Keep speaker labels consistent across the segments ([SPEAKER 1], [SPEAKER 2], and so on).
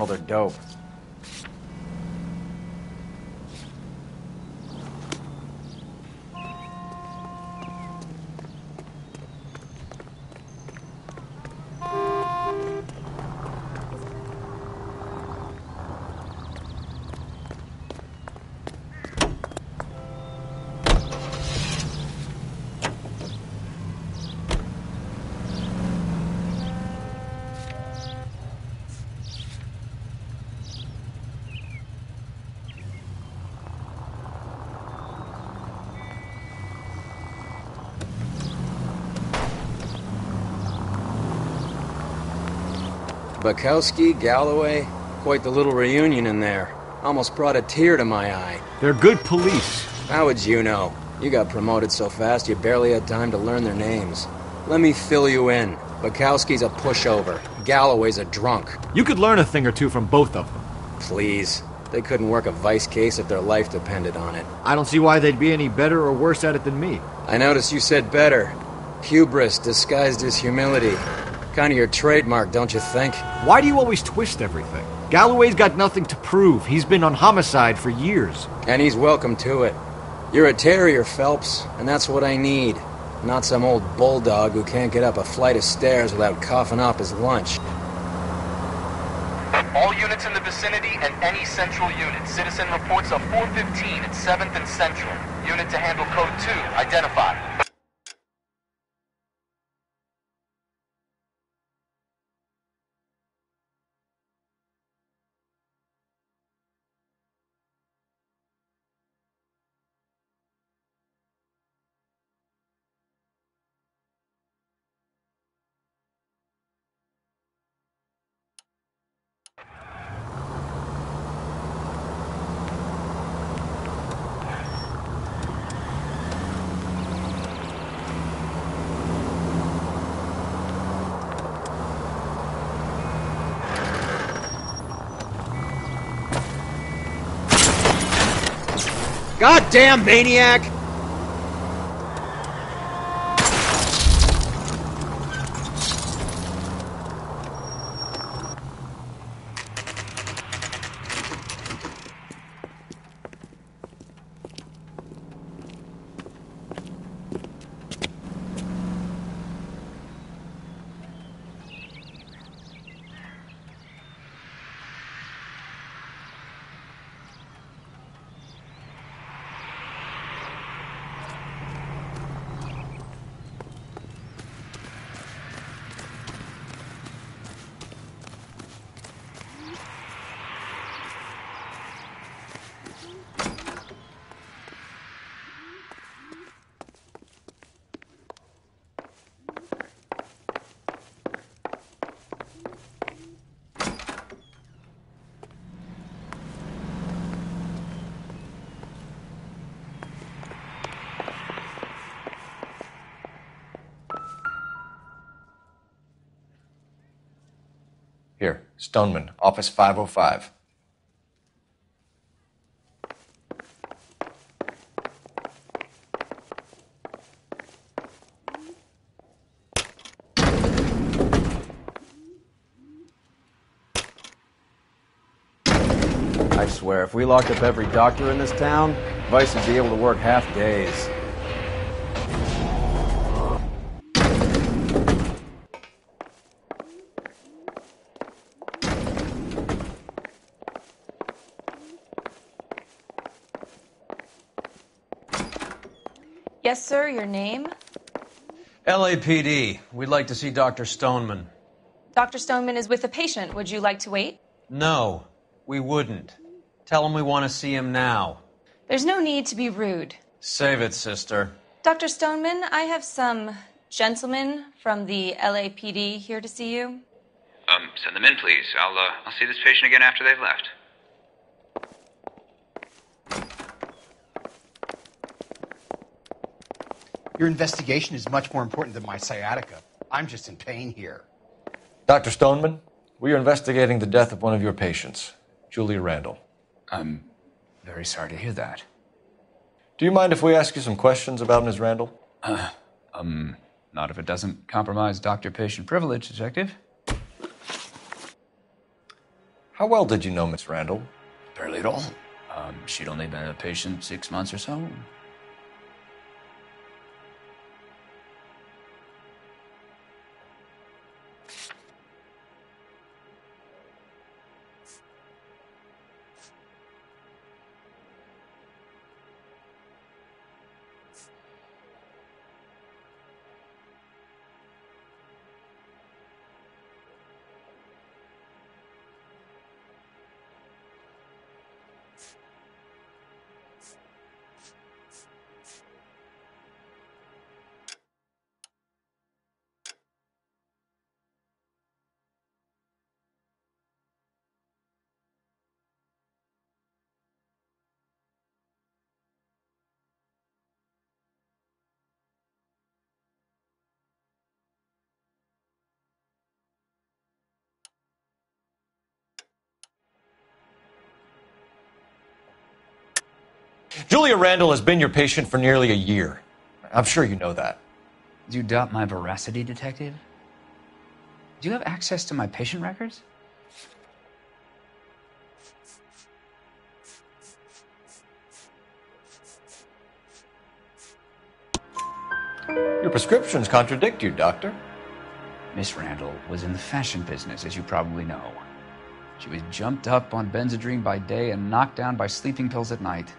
[SPEAKER 1] sample their dope. Bukowski, Galloway, quite the little reunion in there. Almost brought a tear to my eye.
[SPEAKER 2] They're good police.
[SPEAKER 1] How would you know? You got promoted so fast you barely had time to learn their names. Let me fill you in. Bukowski's a pushover. Galloway's a drunk.
[SPEAKER 2] You could learn a thing or two from both of them.
[SPEAKER 1] Please. They couldn't work a vice case if their life depended on it.
[SPEAKER 2] I don't see why they'd be any better or worse at it than me.
[SPEAKER 1] I noticed you said better. Hubris disguised as humility. Kind of your trademark, don't you think?
[SPEAKER 2] Why do you always twist everything? Galloway's got nothing to prove. He's been on homicide for years.
[SPEAKER 1] And he's welcome to it. You're a terrier, Phelps, and that's what I need. Not some old bulldog who can't get up a flight of stairs without coughing up his lunch.
[SPEAKER 3] All units in the vicinity and any central unit. Citizen reports of 415 at 7th and Central. Unit to handle code 2. Identify.
[SPEAKER 1] Goddamn maniac!
[SPEAKER 4] Here, Stoneman, office 505.
[SPEAKER 1] I swear, if we locked up every doctor in this town, Vice would be able to work half days.
[SPEAKER 5] Yes, sir, your name?
[SPEAKER 6] LAPD. We'd like to see Dr. Stoneman.
[SPEAKER 5] Dr. Stoneman is with a patient. Would you like to wait?
[SPEAKER 6] No, we wouldn't. Tell him we want to see him now.
[SPEAKER 5] There's no need to be rude.
[SPEAKER 6] Save it, sister.
[SPEAKER 5] Dr. Stoneman, I have some gentlemen from the LAPD here to see you.
[SPEAKER 7] Send them in, please. I'll see this patient again after they've left.
[SPEAKER 8] Your investigation is much more important than my sciatica. I'm just in pain here.
[SPEAKER 4] Dr. Stoneman, we are investigating the death of one of your patients, Julia Randall.
[SPEAKER 7] I'm very sorry to hear that.
[SPEAKER 4] Do you mind if we ask you some questions about Ms. Randall?
[SPEAKER 7] Not if it doesn't compromise doctor-patient privilege, Detective.
[SPEAKER 4] How well did you know Miss Randall?
[SPEAKER 9] Barely at all. She'd only been a patient 6 months or so.
[SPEAKER 4] Julia Randall has been your patient for nearly a year. I'm sure you know that.
[SPEAKER 9] Do you doubt my veracity, Detective? Do you have access to my patient records?
[SPEAKER 4] Your prescriptions contradict you, Doctor.
[SPEAKER 9] Miss Randall was in the fashion business, as you probably know. She was jumped up on Benzedrine by day and knocked down by sleeping pills at night.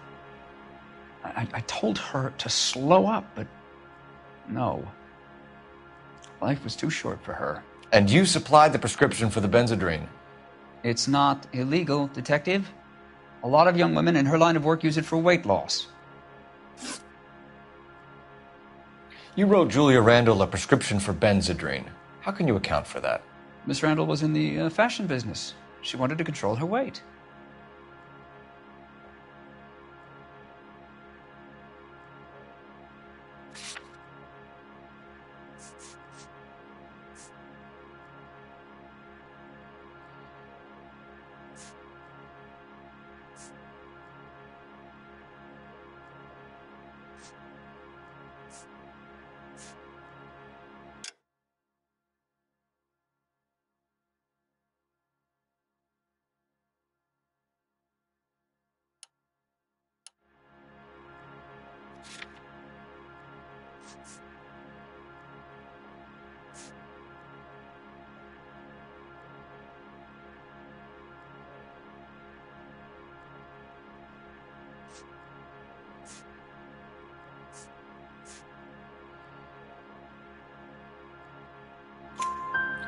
[SPEAKER 9] I told her to slow up, but no. Life was too short for her.
[SPEAKER 4] And you supplied the prescription for the Benzedrine.
[SPEAKER 9] It's not illegal, Detective. A lot of young women in her line of work use it for weight loss.
[SPEAKER 4] You wrote Julia Randall a prescription for Benzedrine. How can you account for that?
[SPEAKER 9] Miss Randall was in the fashion business. She wanted to control her weight.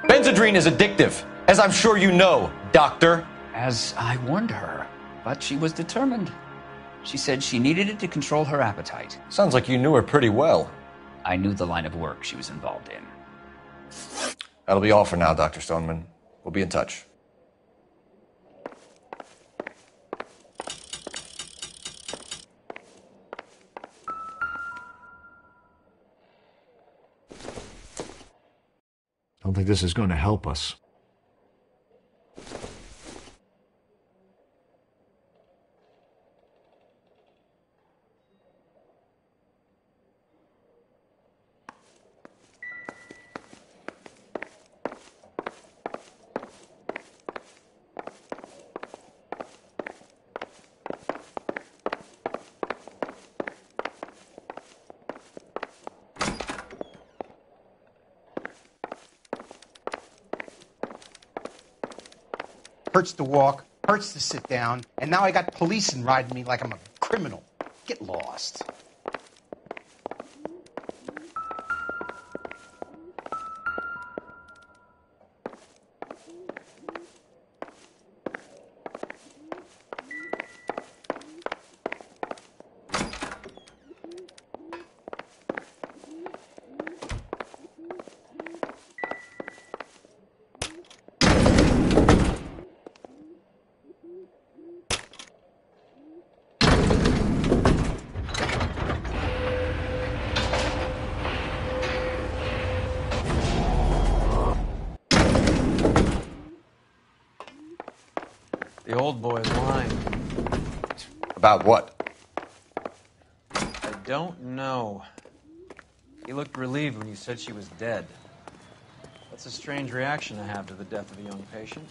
[SPEAKER 4] Benzedrine is addictive, as I'm sure you know, Doctor.
[SPEAKER 9] As I warned her, but she was determined. She said she needed it to control her appetite.
[SPEAKER 4] Sounds like you knew her pretty well.
[SPEAKER 9] I knew the line of work she was involved in.
[SPEAKER 4] That'll be all for now, Dr. Stoneman. We'll be in touch.
[SPEAKER 2] Don't think this is going to help us.
[SPEAKER 8] Hurts to walk, hurts to sit down, and now I got police riding me like I'm a criminal. Get lost.
[SPEAKER 6] The old boy's lying.
[SPEAKER 4] About what?
[SPEAKER 6] I don't know. He looked relieved when you said she was dead. That's a strange reaction to have to the death of a young patient.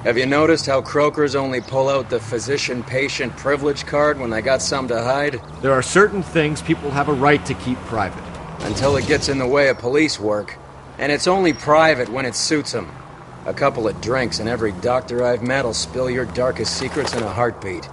[SPEAKER 1] Have you noticed how croakers only pull out the physician-patient privilege card when they got something to hide?
[SPEAKER 2] There are certain things people have a right to keep private.
[SPEAKER 1] Until it gets in the way of police work. And it's only private when it suits them. A couple of drinks and every doctor I've met will spill your darkest secrets in a heartbeat.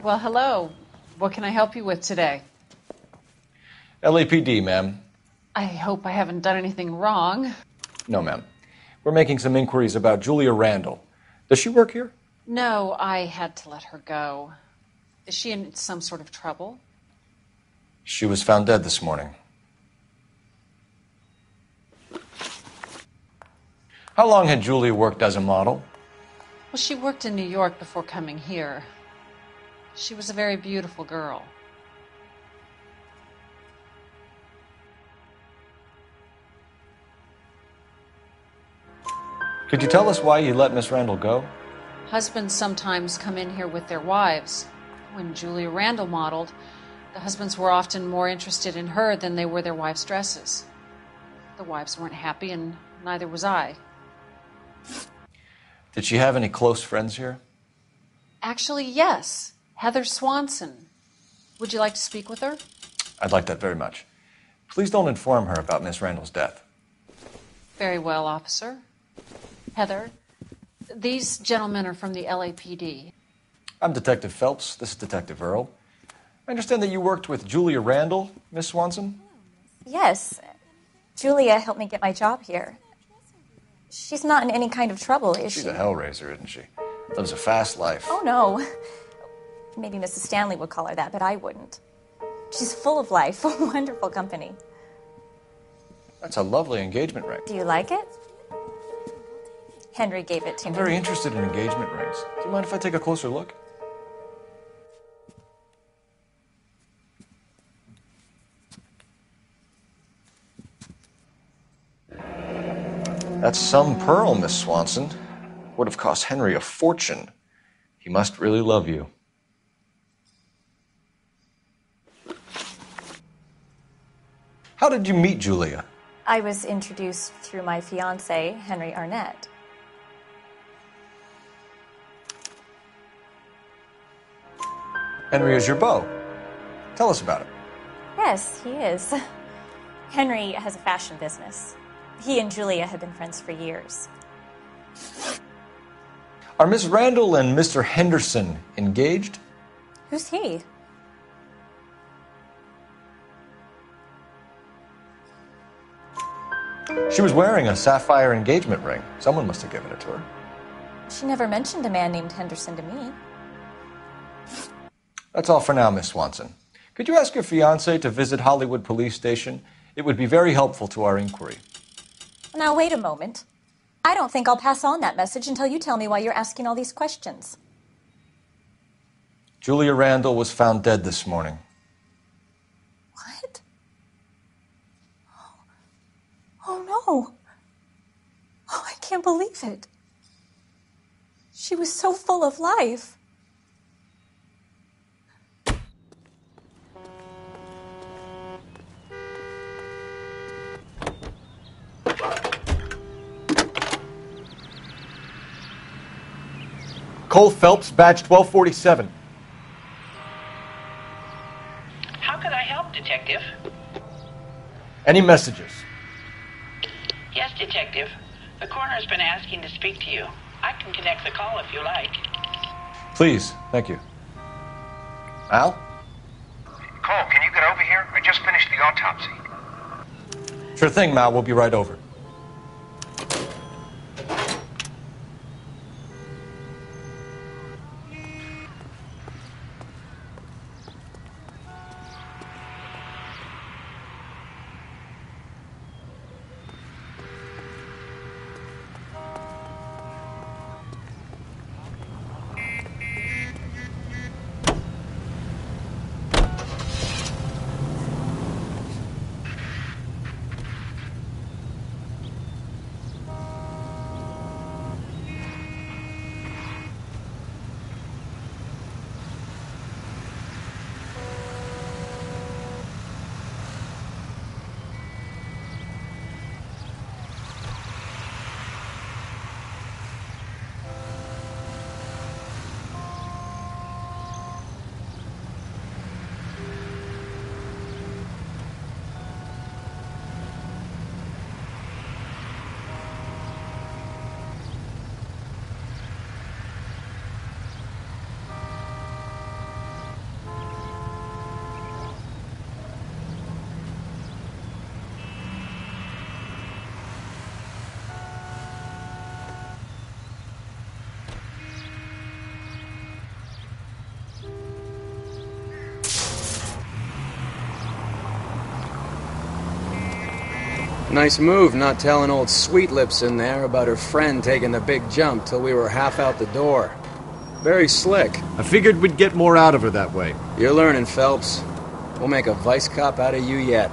[SPEAKER 10] Well, hello. What can I help you with today?
[SPEAKER 4] LAPD, ma'am.
[SPEAKER 10] I hope I haven't done anything wrong.
[SPEAKER 4] No, ma'am. We're making some inquiries about Julia Randall. Does she work here?
[SPEAKER 10] No, I had to let her go. Is she in some sort of trouble?
[SPEAKER 4] She was found dead this morning. How long had Julia worked as a model?
[SPEAKER 10] Well, she worked in New York before coming here. She was a very beautiful girl.
[SPEAKER 4] Could you tell us why you let Miss Randall go?
[SPEAKER 10] Husbands sometimes come in here with their wives. When Julia Randall modeled, the husbands were often more interested in her than they were their wives' dresses. The wives weren't happy, and neither was I.
[SPEAKER 4] Did she have any close friends here?
[SPEAKER 10] Actually, yes. Heather Swanson. Would you like to speak with her?
[SPEAKER 4] I'd like that very much. Please don't inform her about Miss Randall's death.
[SPEAKER 10] Very well, officer. Heather, these gentlemen are from the LAPD.
[SPEAKER 4] I'm Detective Phelps. This is Detective Earl. I understand that you worked with Julia Randall, Miss Swanson?
[SPEAKER 11] Yes. Julia helped me get my job here. She's not in any kind of trouble, is she?
[SPEAKER 4] She's a hellraiser, isn't she? Lives a fast life.
[SPEAKER 11] Oh, no. Maybe Mrs. Stanley would call her that, but I wouldn't. She's full of life, wonderful company.
[SPEAKER 4] That's a lovely engagement ring.
[SPEAKER 11] Do you like it? Henry gave it to
[SPEAKER 4] I'm
[SPEAKER 11] me.
[SPEAKER 4] very interested in engagement rings. Do you mind if I take a closer look? That's some pearl, Miss Swanson. Would have cost Henry a fortune. He must really love you. How did you meet Julia?
[SPEAKER 11] I was introduced through my fiancé, Henry Arnett.
[SPEAKER 4] Henry is your beau. Tell us about it.
[SPEAKER 11] Yes, he is. Henry has a fashion business. He and Julia have been friends for years.
[SPEAKER 4] Are Miss Randall and Mr. Henderson engaged?
[SPEAKER 11] Who's he?
[SPEAKER 4] She was wearing a sapphire engagement ring. Someone must have given it to her.
[SPEAKER 11] She never mentioned a man named Henderson to me.
[SPEAKER 4] That's all for now, Miss Swanson. Could you ask your fiancé to visit Hollywood Police Station? It would be very helpful to our inquiry.
[SPEAKER 11] Now, wait a moment. I don't think I'll pass on that message until you tell me why you're asking all these questions.
[SPEAKER 4] Julia Randall was found dead this morning.
[SPEAKER 11] What? Oh, no. Oh, I can't believe it. She was so full of life.
[SPEAKER 2] Cole Phelps, badge 1247.
[SPEAKER 12] How could I help, Detective?
[SPEAKER 2] Any messages?
[SPEAKER 12] Yes, Detective. The coroner's been asking to speak to you. I can connect the call if you like.
[SPEAKER 4] Please, thank you. Al?
[SPEAKER 8] Cole, can you get over here? I just finished the autopsy.
[SPEAKER 4] Sure thing, Mal. We'll be right over.
[SPEAKER 1] Nice move not telling old Sweet Lips in there about her friend taking the big jump till we were half out the door. Very slick.
[SPEAKER 2] I figured we'd get more out of her that way.
[SPEAKER 1] You're learning, Phelps. We'll make a vice cop out of you yet.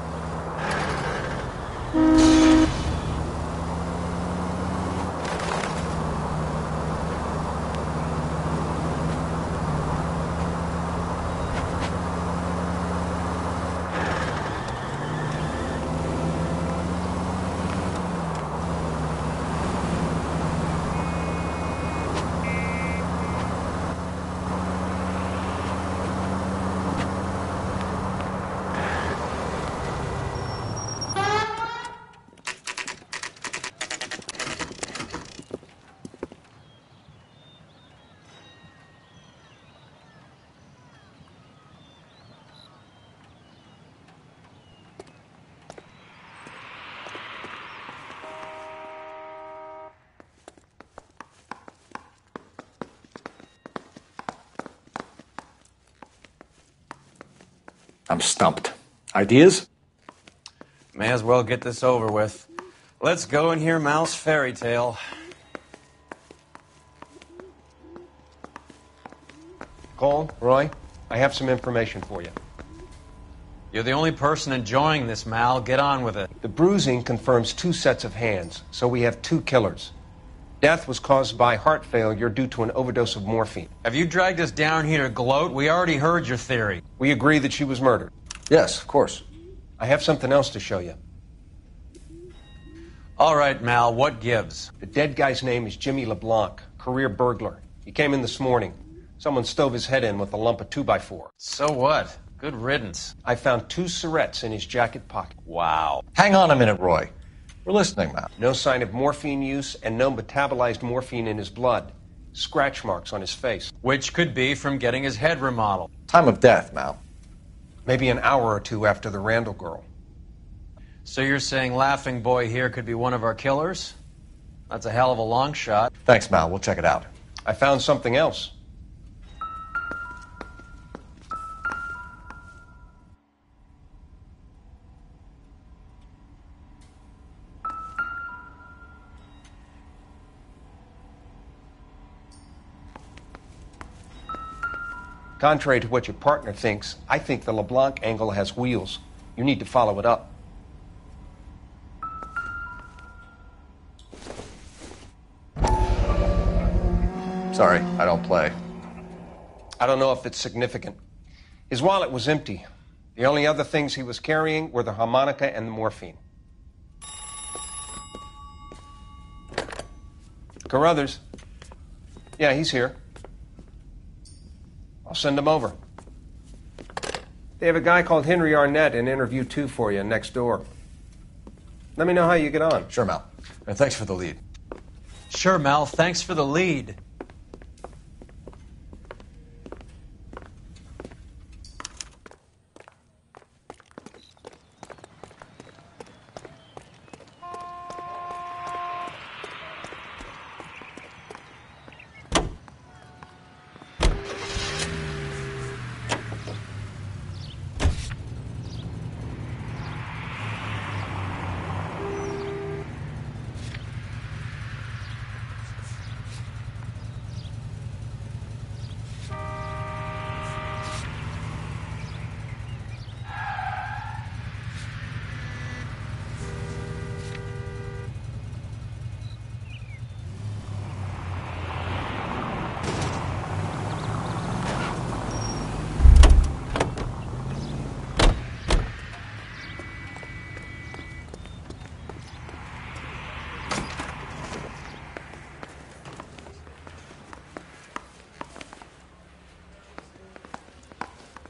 [SPEAKER 4] I'm stumped. Ideas?
[SPEAKER 6] May as well get this over with. Let's go and hear Mal's fairy tale.
[SPEAKER 13] Cole, Roy, I have some information for you.
[SPEAKER 6] You're the only person enjoying this, Mal. Get on with it.
[SPEAKER 13] The bruising confirms 2 sets of hands, so we have 2 killers. Death was caused by heart failure due to an overdose of morphine.
[SPEAKER 6] Have you dragged us down here to gloat? We already heard your theory.
[SPEAKER 13] We agree that she was murdered.
[SPEAKER 4] Yes, of course.
[SPEAKER 13] I have something else to show you.
[SPEAKER 6] All right, Mal, what gives?
[SPEAKER 13] The dead guy's name is Jimmy LeBlanc, career burglar. He came in this morning. Someone stove his head in with a lump of 2x4.
[SPEAKER 6] So what? Good riddance.
[SPEAKER 13] I found 2 cigarettes in his jacket pocket.
[SPEAKER 6] Wow.
[SPEAKER 4] Hang on a minute, Roy. We're listening, Mal.
[SPEAKER 13] No sign of morphine use and no metabolized morphine in his blood. Scratch marks on his face.
[SPEAKER 6] Which could be from getting his head remodeled.
[SPEAKER 4] Time of death, Mal.
[SPEAKER 13] Maybe an hour or 2 after the Randall girl.
[SPEAKER 6] So you're saying Laughing Boy here could be one of our killers? That's a hell of a long shot.
[SPEAKER 4] Thanks, Mal. We'll check it out.
[SPEAKER 13] I found something else. Contrary to what your partner thinks, I think the LeBlanc angle has wheels. You need to follow it up.
[SPEAKER 4] Sorry, I don't play.
[SPEAKER 13] I don't know if it's significant. His wallet was empty. The only other things he was carrying were the harmonica and the morphine. Carruthers. Yeah, he's here. I'll send him over. They have a guy called Henry Arnett in interview 2 for you next door. Let me know how you get on.
[SPEAKER 4] Sure, Mal. And thanks for the lead.
[SPEAKER 6] Sure, Mal. Thanks for the lead.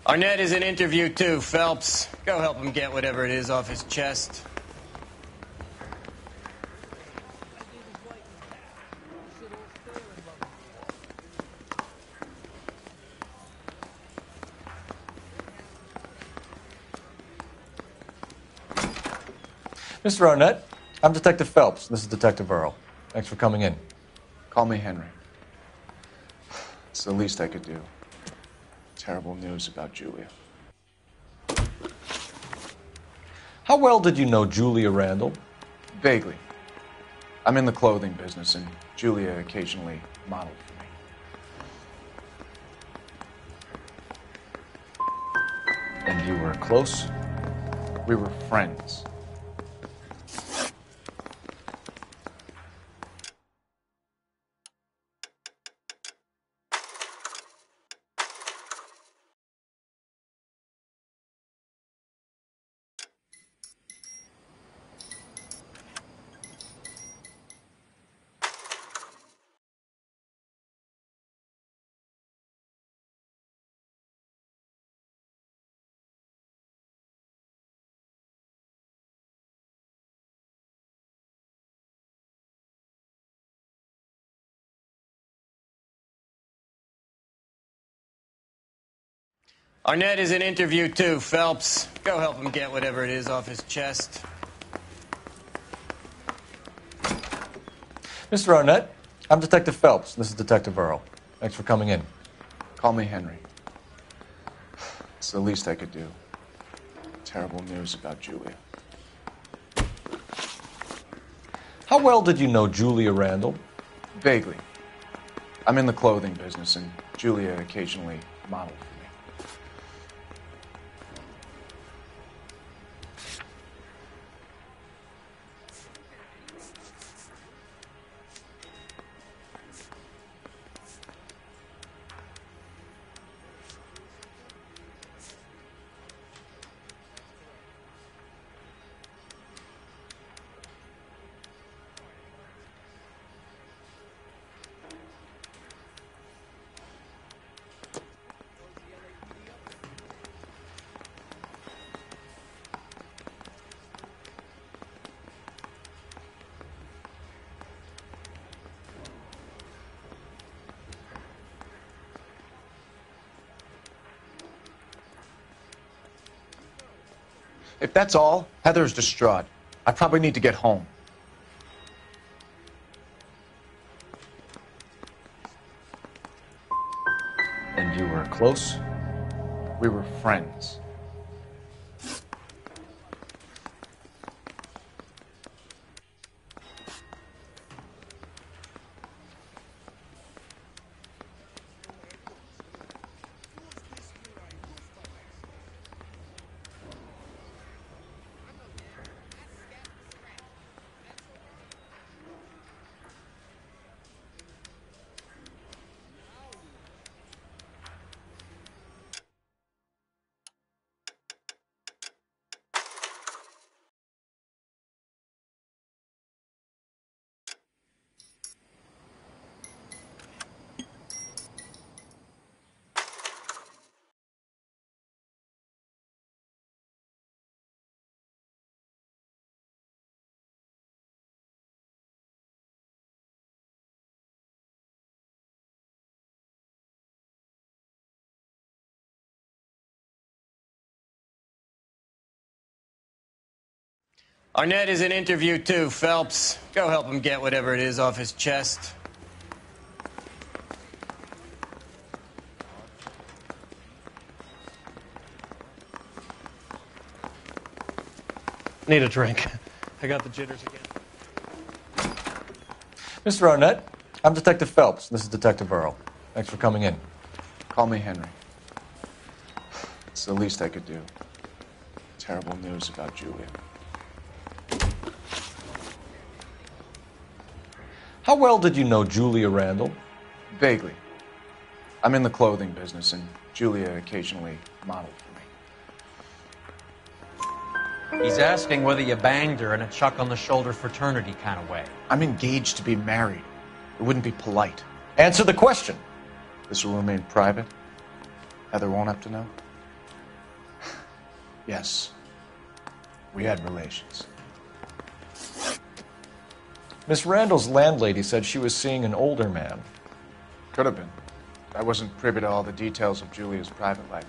[SPEAKER 14] Arnett is in interview 2, Phelps. Go help him get whatever it is off his chest.
[SPEAKER 4] Mr. Arnett, I'm Detective Phelps. This is Detective Earl. Thanks for coming in.
[SPEAKER 15] Call me Henry. It's the least I could do. Terrible news about Julia.
[SPEAKER 4] How well did you know Julia Randall?
[SPEAKER 15] Vaguely. I'm in the clothing business, and Julia occasionally modeled for me.
[SPEAKER 4] And you were close?
[SPEAKER 15] We were friends.
[SPEAKER 14] Arnett is in interview too, Phelps. Go help him get whatever it is off his chest.
[SPEAKER 4] Mr. Arnett, I'm Detective Phelps. This is Detective Earl. Thanks for coming in.
[SPEAKER 15] Call me Henry. It's the least I could do. Terrible news about Julia.
[SPEAKER 4] How well did you know Julia Randall?
[SPEAKER 15] Vaguely. I'm in the clothing business, and Julia occasionally modeled for me. If that's all, Heather's distraught. I probably need to get home.
[SPEAKER 4] And you were close?
[SPEAKER 15] We were friends.
[SPEAKER 14] Arnett is in interview too, Phelps. Go help him get whatever it is off his chest. Need a drink. I got the jitters again.
[SPEAKER 4] Mr. Arnett, I'm Detective Phelps. This is Detective Earl. Thanks for coming in.
[SPEAKER 15] Call me Henry. It's the least I could do. Terrible news about Julia.
[SPEAKER 4] How well did you know Julia Randall?
[SPEAKER 15] Vaguely. I'm in the clothing business, and Julia occasionally modeled for me.
[SPEAKER 6] He's asking whether you banged her in a chuck-on-the-shoulder fraternity kind of way.
[SPEAKER 15] I'm engaged to be married. It wouldn't be polite.
[SPEAKER 4] Answer the question.
[SPEAKER 15] This will remain private? Heather won't have to know? Yes. We had relations.
[SPEAKER 4] Miss Randall's landlady said she was seeing an older man.
[SPEAKER 15] Could have been. I wasn't privy to all the details of Julia's private life.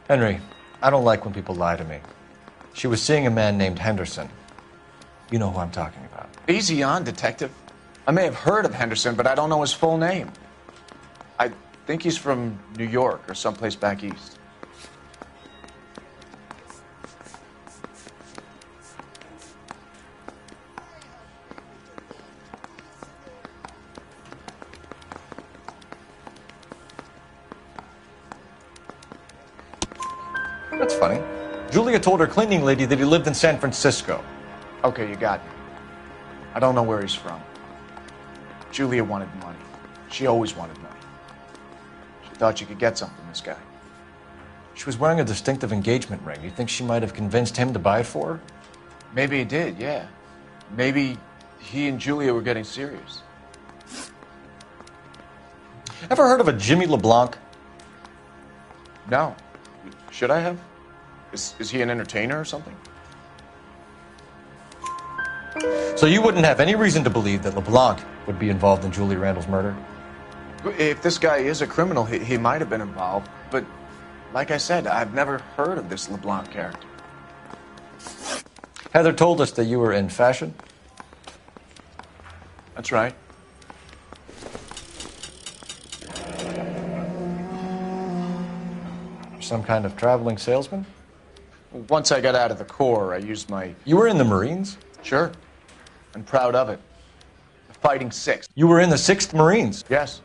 [SPEAKER 4] Henry, I don't like when people lie to me. She was seeing a man named Henderson. You know who I'm talking about.
[SPEAKER 15] Easy on, Detective. I may have heard of Henderson, but I don't know his full name. I think he's from New York or someplace back east.
[SPEAKER 4] That's funny. Julia told her cleaning lady that he lived in San Francisco.
[SPEAKER 15] Okay, you got me. I don't know where he's from. Julia wanted money. She always wanted money. She thought she could get something from this guy.
[SPEAKER 4] She was wearing a distinctive engagement ring. You think she might have convinced him to buy it for her?
[SPEAKER 15] Maybe he did, yeah. Maybe he and Julia were getting serious.
[SPEAKER 4] Ever heard of a Jimmy LeBlanc?
[SPEAKER 15] No. Should I have? Is he an entertainer or something?
[SPEAKER 4] So you wouldn't have any reason to believe that LeBlanc would be involved in Julia Randall's murder?
[SPEAKER 15] If this guy is a criminal, he might have been involved. But like I said, I've never heard of this LeBlanc character.
[SPEAKER 4] Heather told us that you were in fashion.
[SPEAKER 15] That's right.
[SPEAKER 4] You're some kind of traveling salesman?
[SPEAKER 15] Once I got out of the Corps, I used my...
[SPEAKER 4] You were in the Marines?
[SPEAKER 15] Sure. I'm proud of it. The Fighting Sixth.
[SPEAKER 4] You were in the 6th Marines?
[SPEAKER 15] Yes.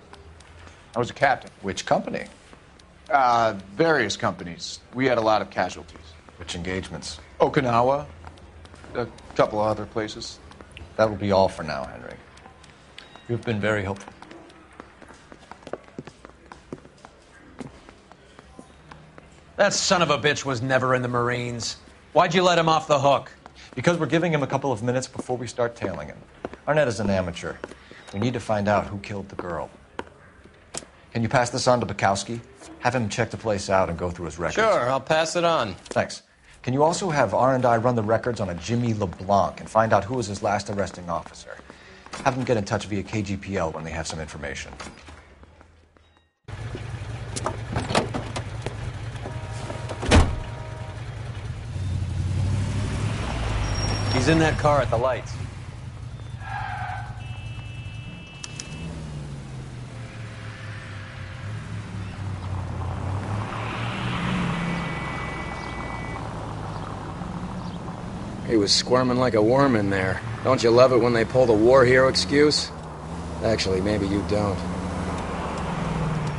[SPEAKER 15] I was a captain.
[SPEAKER 4] Which company?
[SPEAKER 15] Various companies. We had a lot of casualties.
[SPEAKER 4] Which engagements?
[SPEAKER 15] Okinawa. A couple of other places.
[SPEAKER 4] That will be all for now, Henry. You've been very helpful.
[SPEAKER 6] That son of a bitch was never in the Marines. Why'd you let him off the hook?
[SPEAKER 4] Because we're giving him a couple of minutes before we start tailing him. Arnett is an amateur. We need to find out who killed the girl. Can you pass this on to Bukowski? Have him check the place out and go through his records.
[SPEAKER 14] Sure, I'll pass it on.
[SPEAKER 4] Thanks. Can you also have R&I run the records on a Jimmy LeBlanc and find out who was his last arresting officer? Have them get in touch via KGPL when they have some information.
[SPEAKER 6] He's in that car at the lights.
[SPEAKER 1] He was squirming like a worm in there. Don't you love it when they pull the war hero excuse? Actually, maybe you don't.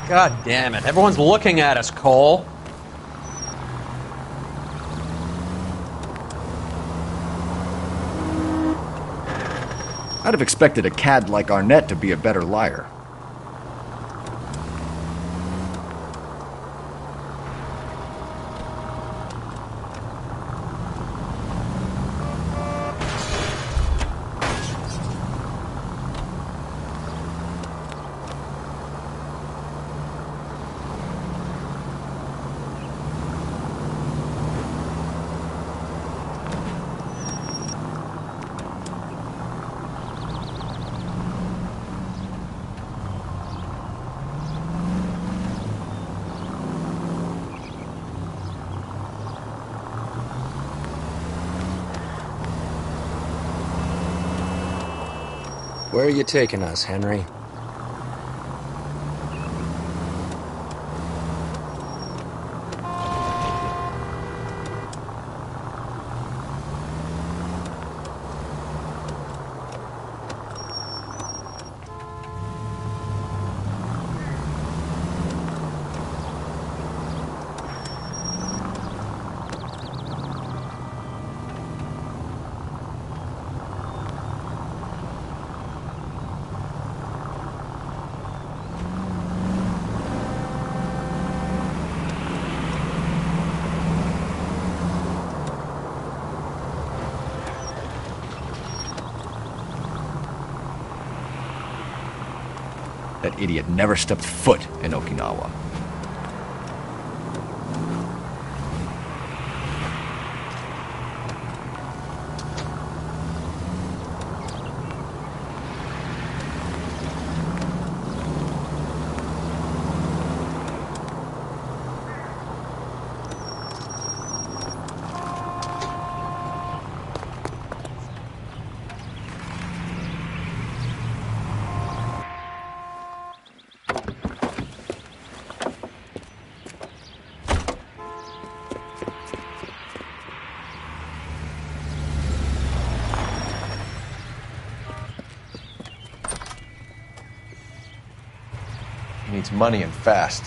[SPEAKER 6] God damn it. Everyone's looking at us, Cole.
[SPEAKER 2] I'd have expected a cad like Arnett to be a better liar.
[SPEAKER 1] Where are you taking us, Henry?
[SPEAKER 2] That idiot never stepped foot in Okinawa.
[SPEAKER 4] He needs money and fast.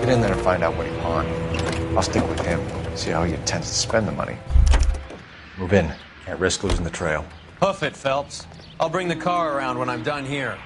[SPEAKER 4] Get in there and find out what he pawned. I'll stick with him, see how he intends to spend the money. Move in. Can't risk losing the trail.
[SPEAKER 6] Hoof it, Phelps. I'll bring the car around when I'm done here.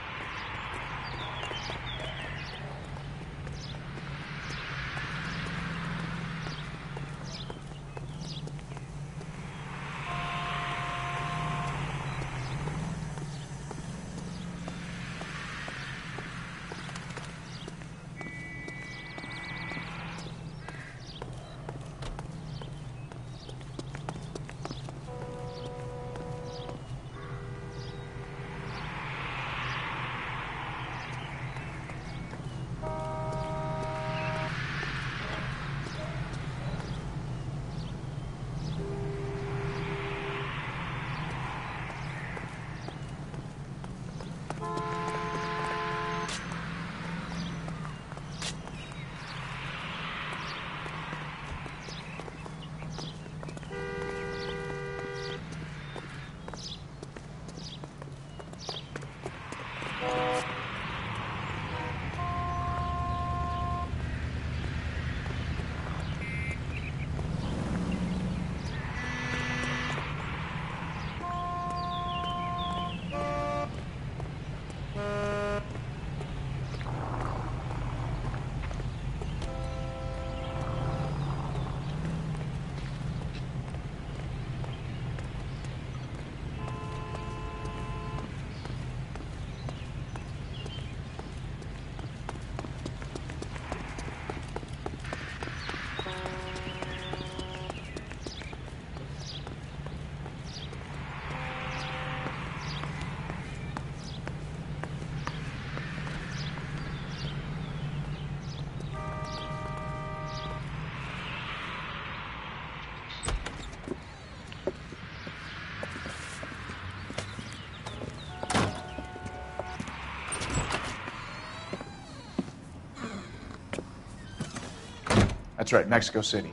[SPEAKER 15] That's right, Mexico City.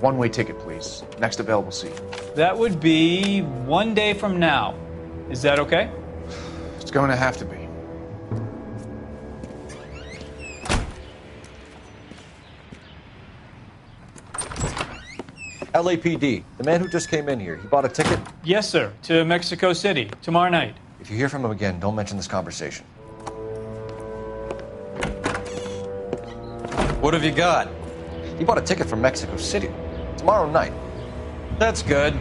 [SPEAKER 15] One-way ticket, please. Next available seat.
[SPEAKER 16] That would be 1 day from now. Is that okay?
[SPEAKER 15] It's going to have to be.
[SPEAKER 4] LAPD, the man who just came in here, he bought a ticket?
[SPEAKER 16] Yes, sir. To Mexico City, tomorrow night.
[SPEAKER 4] If you hear from him again, don't mention this conversation.
[SPEAKER 6] What have you got?
[SPEAKER 4] He bought a ticket for Mexico City. Tomorrow night.
[SPEAKER 6] That's good.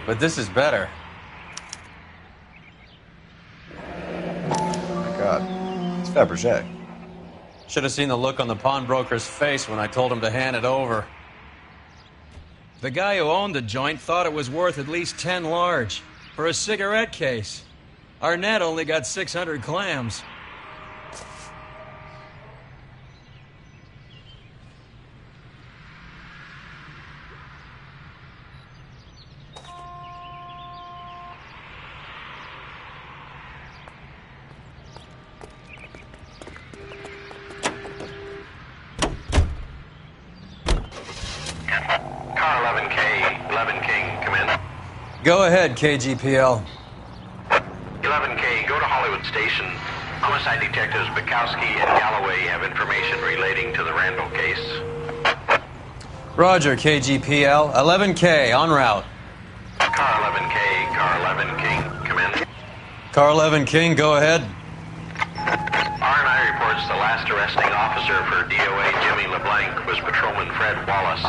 [SPEAKER 6] But this is better.
[SPEAKER 4] Oh my God. It's Fabergé.
[SPEAKER 6] Should have seen the look on the pawnbroker's face when I told him to hand it over. The guy who owned the joint thought it was worth at least 10 large for a cigarette case. Arnett only got 600 clams. Go ahead, KGPL.
[SPEAKER 17] 11K, go to Hollywood Station. Homicide detectives Bukowski and Galloway have information relating to the Randall case.
[SPEAKER 6] Roger, KGPL. 11K, en route.
[SPEAKER 17] Car 11K, Car 11 King, come in.
[SPEAKER 6] Car 11 King, go ahead.
[SPEAKER 17] R&I reports the last arresting officer for DOA Jimmy LeBlanc was Patrolman Fred Wallace,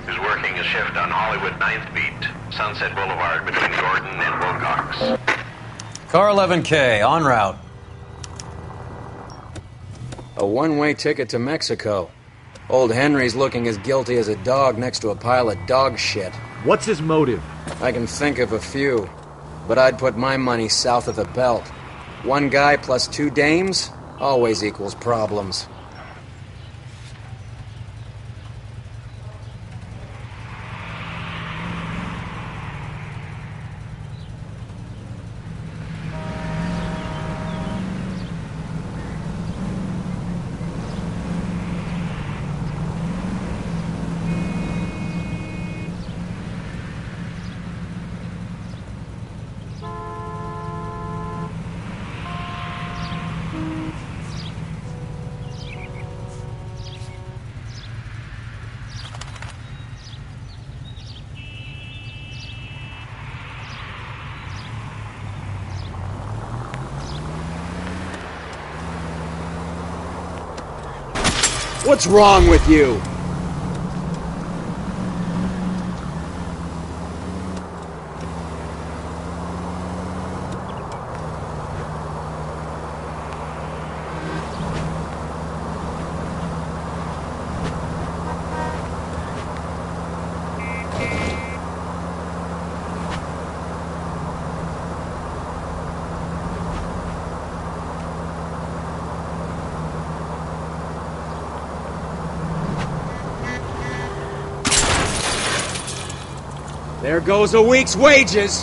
[SPEAKER 17] who's working a shift on Hollywood 9th Beat, Sunset Boulevard between Gordon and Wilcox.
[SPEAKER 6] Car 11K, en route.
[SPEAKER 1] A one-way ticket to Mexico. Old Henry's looking as guilty as a dog next to a pile of dog shit.
[SPEAKER 2] What's his motive?
[SPEAKER 1] I can think of a few, but I'd put my money south of the belt. One guy plus two dames always equals problems. What's wrong with you? There goes a week's wages.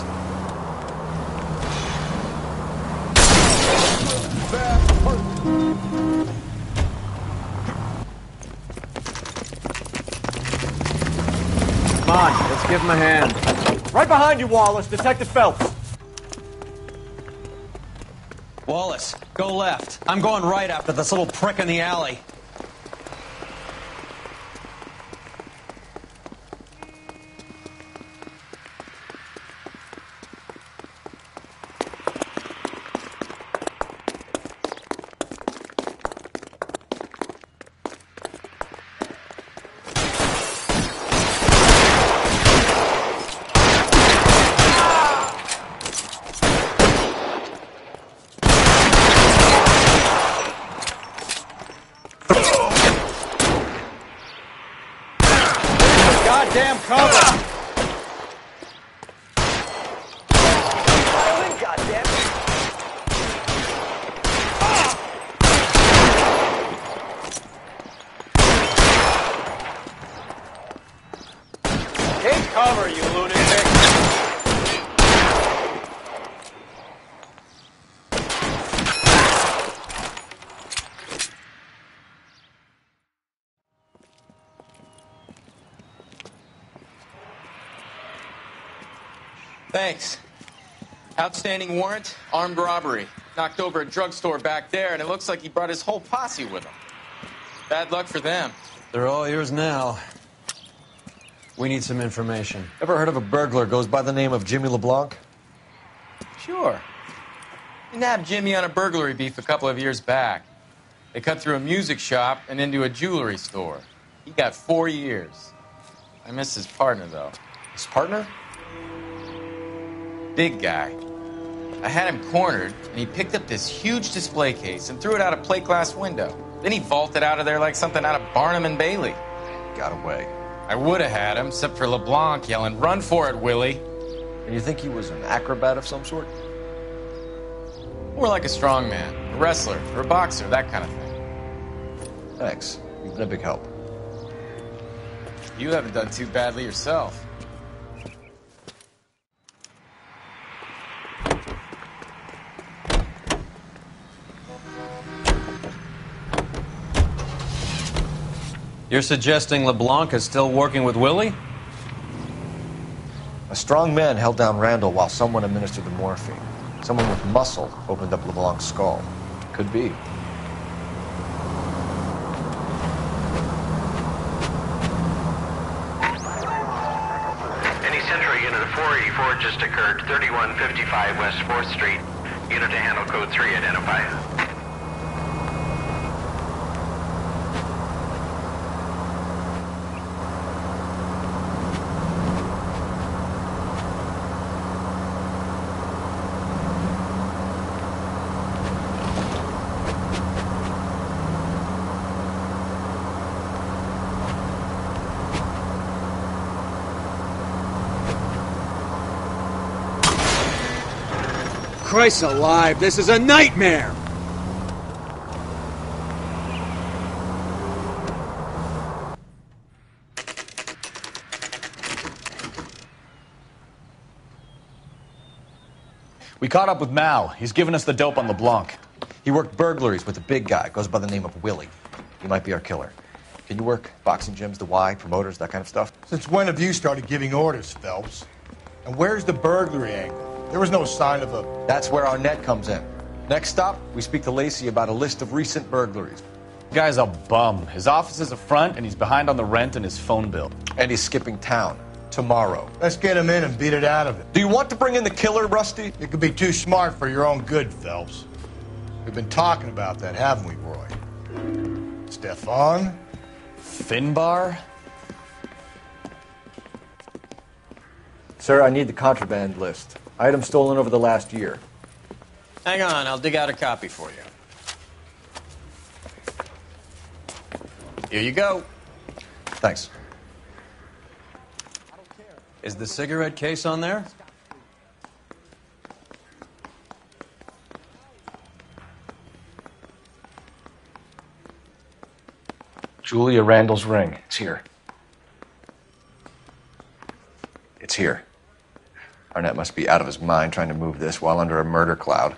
[SPEAKER 2] Come on, let's give him a hand. Right behind you, Wallace. Detective Phelps.
[SPEAKER 6] Wallace, go left. I'm going right after this little prick in the alley.
[SPEAKER 2] Goddamn cover!
[SPEAKER 6] Take cover, you lunatic! Thanks. Outstanding warrant, armed robbery. Knocked over a drugstore back there, and it looks like he brought his whole posse with him. Bad luck for them.
[SPEAKER 1] They're all yours now. We need some information.
[SPEAKER 4] Ever heard of a burglar goes by the name of Jimmy LeBlanc?
[SPEAKER 6] Sure. We nabbed Jimmy on a burglary beef a couple of years back. They cut through a music shop and into a jewelry store. He got 4 years. I miss his partner, though.
[SPEAKER 4] His partner?
[SPEAKER 6] Big guy. I had him cornered, and he picked up this huge display case and threw it out a plate glass window. Then he vaulted out of there like something out of Barnum and Bailey.
[SPEAKER 4] Got away.
[SPEAKER 6] I would have had him, except for LeBlanc yelling, "Run for it, Willie!"
[SPEAKER 4] And you think he was an acrobat of some sort?
[SPEAKER 6] More like a strongman, a wrestler, or a boxer, that kind of thing.
[SPEAKER 4] Thanks. You've been a big help.
[SPEAKER 6] You haven't done too badly yourself. You're suggesting LeBlanc is still working with Willie?
[SPEAKER 4] A strong man held down Randall while someone administered the morphine. Someone with muscle opened up LeBlanc's skull. Could be.
[SPEAKER 17] Any Central Unit of 484 just occurred, 3155 West 4th Street. Unit to handle code 3, identify.
[SPEAKER 1] Christ alive, this is a nightmare!
[SPEAKER 4] We caught up with Mao. He's given us the dope on LeBlanc. He worked burglaries with a big guy. Goes by the name of Willie. He might be our killer. Can you work boxing gyms, the Y, promoters, that kind of stuff?
[SPEAKER 18] Since when have you started giving orders, Phelps? And where's the burglary angle? There was no sign of a...
[SPEAKER 4] That's where our net comes in. Next stop, we speak to Lacey about a list of recent burglaries.
[SPEAKER 16] The guy's a bum. His office is a front, and he's behind on the rent and his phone bill.
[SPEAKER 4] And he's skipping town. Tomorrow.
[SPEAKER 18] Let's get him in and beat it out of it.
[SPEAKER 4] Do you want to bring in the killer, Rusty?
[SPEAKER 18] You could be too smart for your own good, Phelps. We've been talking about that, haven't we, Roy? Stefan?
[SPEAKER 14] Finbar?
[SPEAKER 4] Sir, I need the contraband list. Items stolen over the last year.
[SPEAKER 14] Hang on, I'll dig out a copy for you. Here you go.
[SPEAKER 4] Thanks.
[SPEAKER 6] Is the cigarette case on there?
[SPEAKER 4] Julia Randall's ring. It's here. It's here. Arnett must be out of his mind trying to move this while under a murder cloud.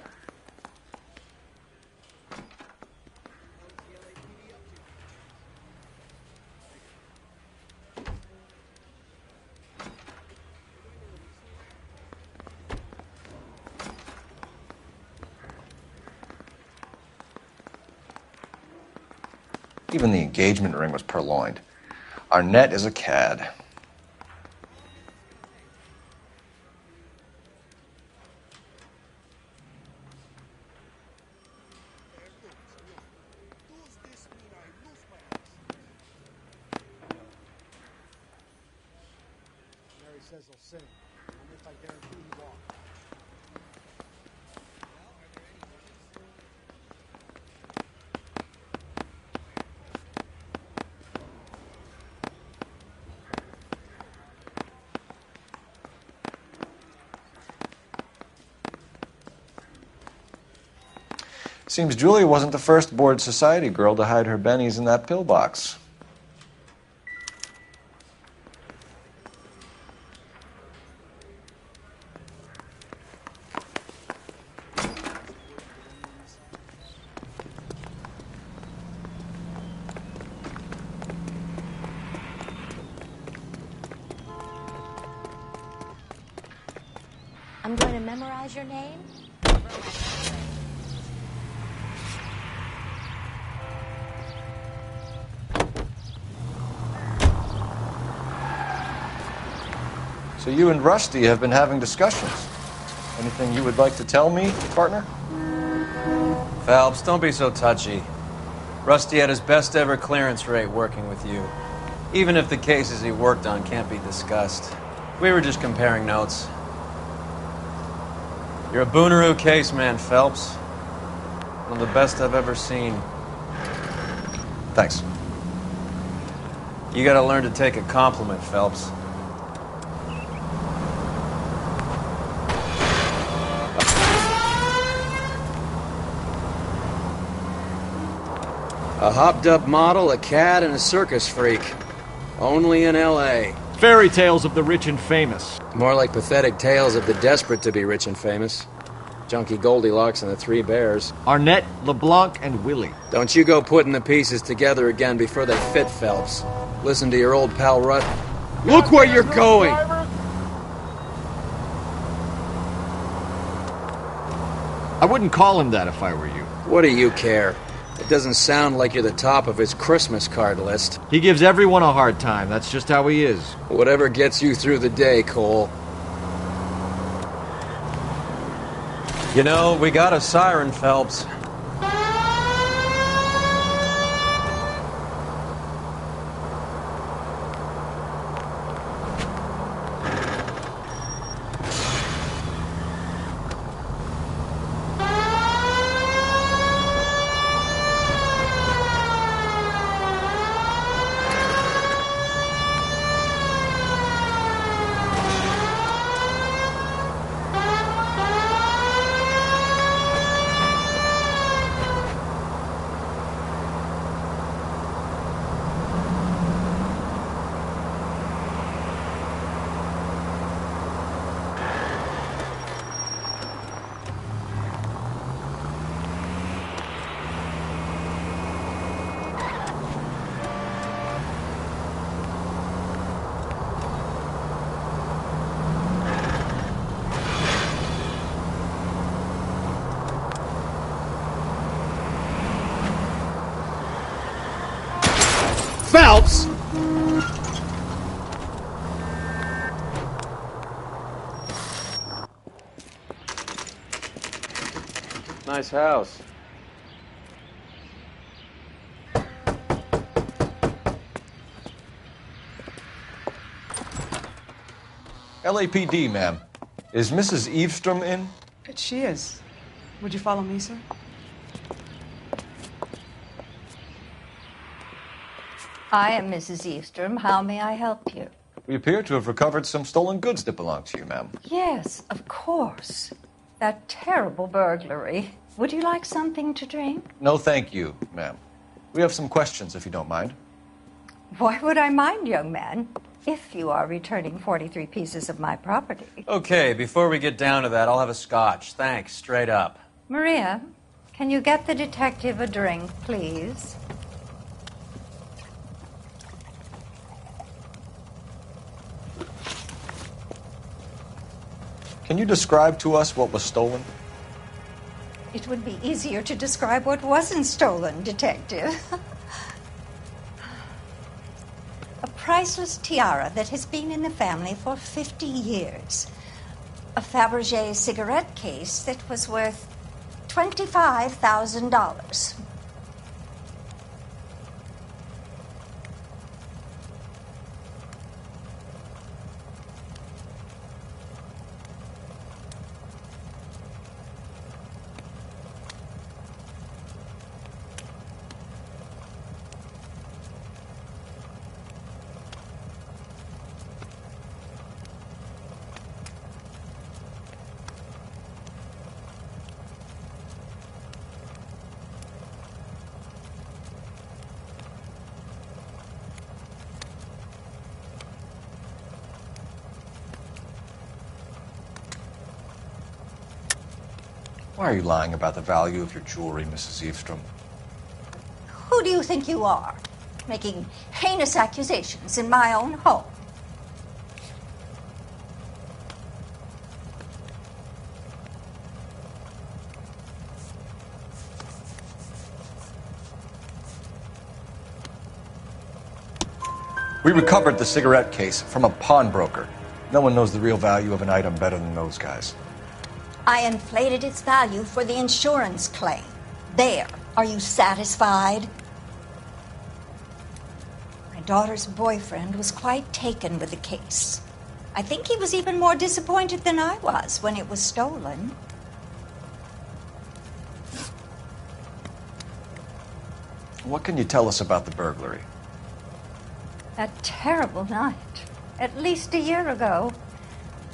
[SPEAKER 4] Even the engagement ring was purloined. Arnett is a cad.
[SPEAKER 18] Mary says he'll sing. Only if I guarantee he won't.
[SPEAKER 4] Seems Julia wasn't the first bored society girl to hide her bennies in that pillbox.
[SPEAKER 19] I'm going to memorize your name.
[SPEAKER 4] So you and Rusty have been having discussions. Anything you would like to tell me, partner?
[SPEAKER 6] Phelps, don't be so touchy. Rusty had his best ever clearance rate working with you. Even if the cases he worked on can't be discussed. We were just comparing notes. You're a Booneroo case man, Phelps. One of the best I've ever seen.
[SPEAKER 4] Thanks.
[SPEAKER 6] You gotta learn to take a compliment, Phelps. A hopped-up model, a cad, and a circus freak. Only in L.A.
[SPEAKER 2] Fairy tales of the rich and famous.
[SPEAKER 1] More like pathetic tales of the desperate to be rich and famous. Junkie Goldilocks and the Three Bears.
[SPEAKER 2] Arnett, LeBlanc, and Willie.
[SPEAKER 1] Don't you go putting the pieces together again before they fit, Phelps. Listen to your old pal Rutt. Look where you're going!
[SPEAKER 2] I wouldn't call him that if I were you.
[SPEAKER 1] What do you care? It doesn't sound like you're the top of his Christmas card list.
[SPEAKER 2] He gives everyone a hard time. That's just how he is.
[SPEAKER 1] Whatever gets you through the day, Cole.
[SPEAKER 6] You know, we got a siren, Phelps.
[SPEAKER 1] Phelps! Nice house.
[SPEAKER 4] LAPD, ma'am. Is Mrs. Eavestrom in?
[SPEAKER 20] She is. Would you follow me, sir?
[SPEAKER 21] I am Mrs. Eastrom. How may I help you?
[SPEAKER 4] We appear to have recovered some stolen goods that belong to you, ma'am.
[SPEAKER 21] Yes, of course. That terrible burglary. Would you like something to drink?
[SPEAKER 4] No, thank you, ma'am. We have some questions, if you don't mind.
[SPEAKER 21] Why would I mind, young man, if you are returning 43 pieces of my property?
[SPEAKER 6] Okay, before we get down to that, I'll have a scotch. Thanks, straight up.
[SPEAKER 21] Maria, can you get the detective a drink, please?
[SPEAKER 4] Can you describe to us what was stolen?
[SPEAKER 21] It would be easier to describe what wasn't stolen, Detective. A priceless tiara that has been in the family for 50 years. A Fabergé cigarette case that was worth $25,000.
[SPEAKER 4] Why are you lying about the value of your jewelry, Mrs. Eavestrom?
[SPEAKER 21] Who do you think you are, making heinous accusations in my own home?
[SPEAKER 4] We recovered the cigarette case from a pawnbroker. No one knows the real value of an item better than those guys.
[SPEAKER 21] I inflated its value for the insurance claim. There. Are you satisfied? My daughter's boyfriend was quite taken with the case. I think he was even more disappointed than I was when it was stolen.
[SPEAKER 4] What can you tell us about the burglary?
[SPEAKER 21] That terrible night. At least a year ago.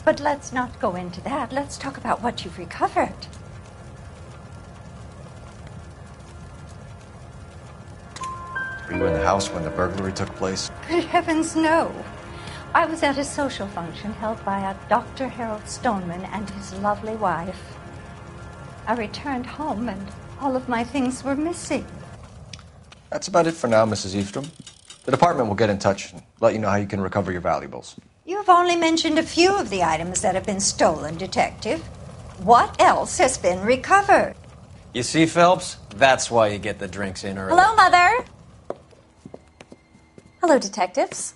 [SPEAKER 21] But let's not go into that. Let's talk about what you've recovered.
[SPEAKER 4] Were you in the house when the burglary took place?
[SPEAKER 21] Good heavens, no. I was at a social function held by a Dr. Harold Stoneman and his lovely wife. I returned home and all of my things were missing.
[SPEAKER 4] That's about it for now, Mrs. Eavestrom. The department will get in touch and let you know how you can recover your valuables.
[SPEAKER 21] You've only mentioned a few of the items that have been stolen, Detective. What else has been recovered?
[SPEAKER 6] You see, Phelps? That's why you get the drinks in early.
[SPEAKER 11] Hello, Mother. Hello, detectives.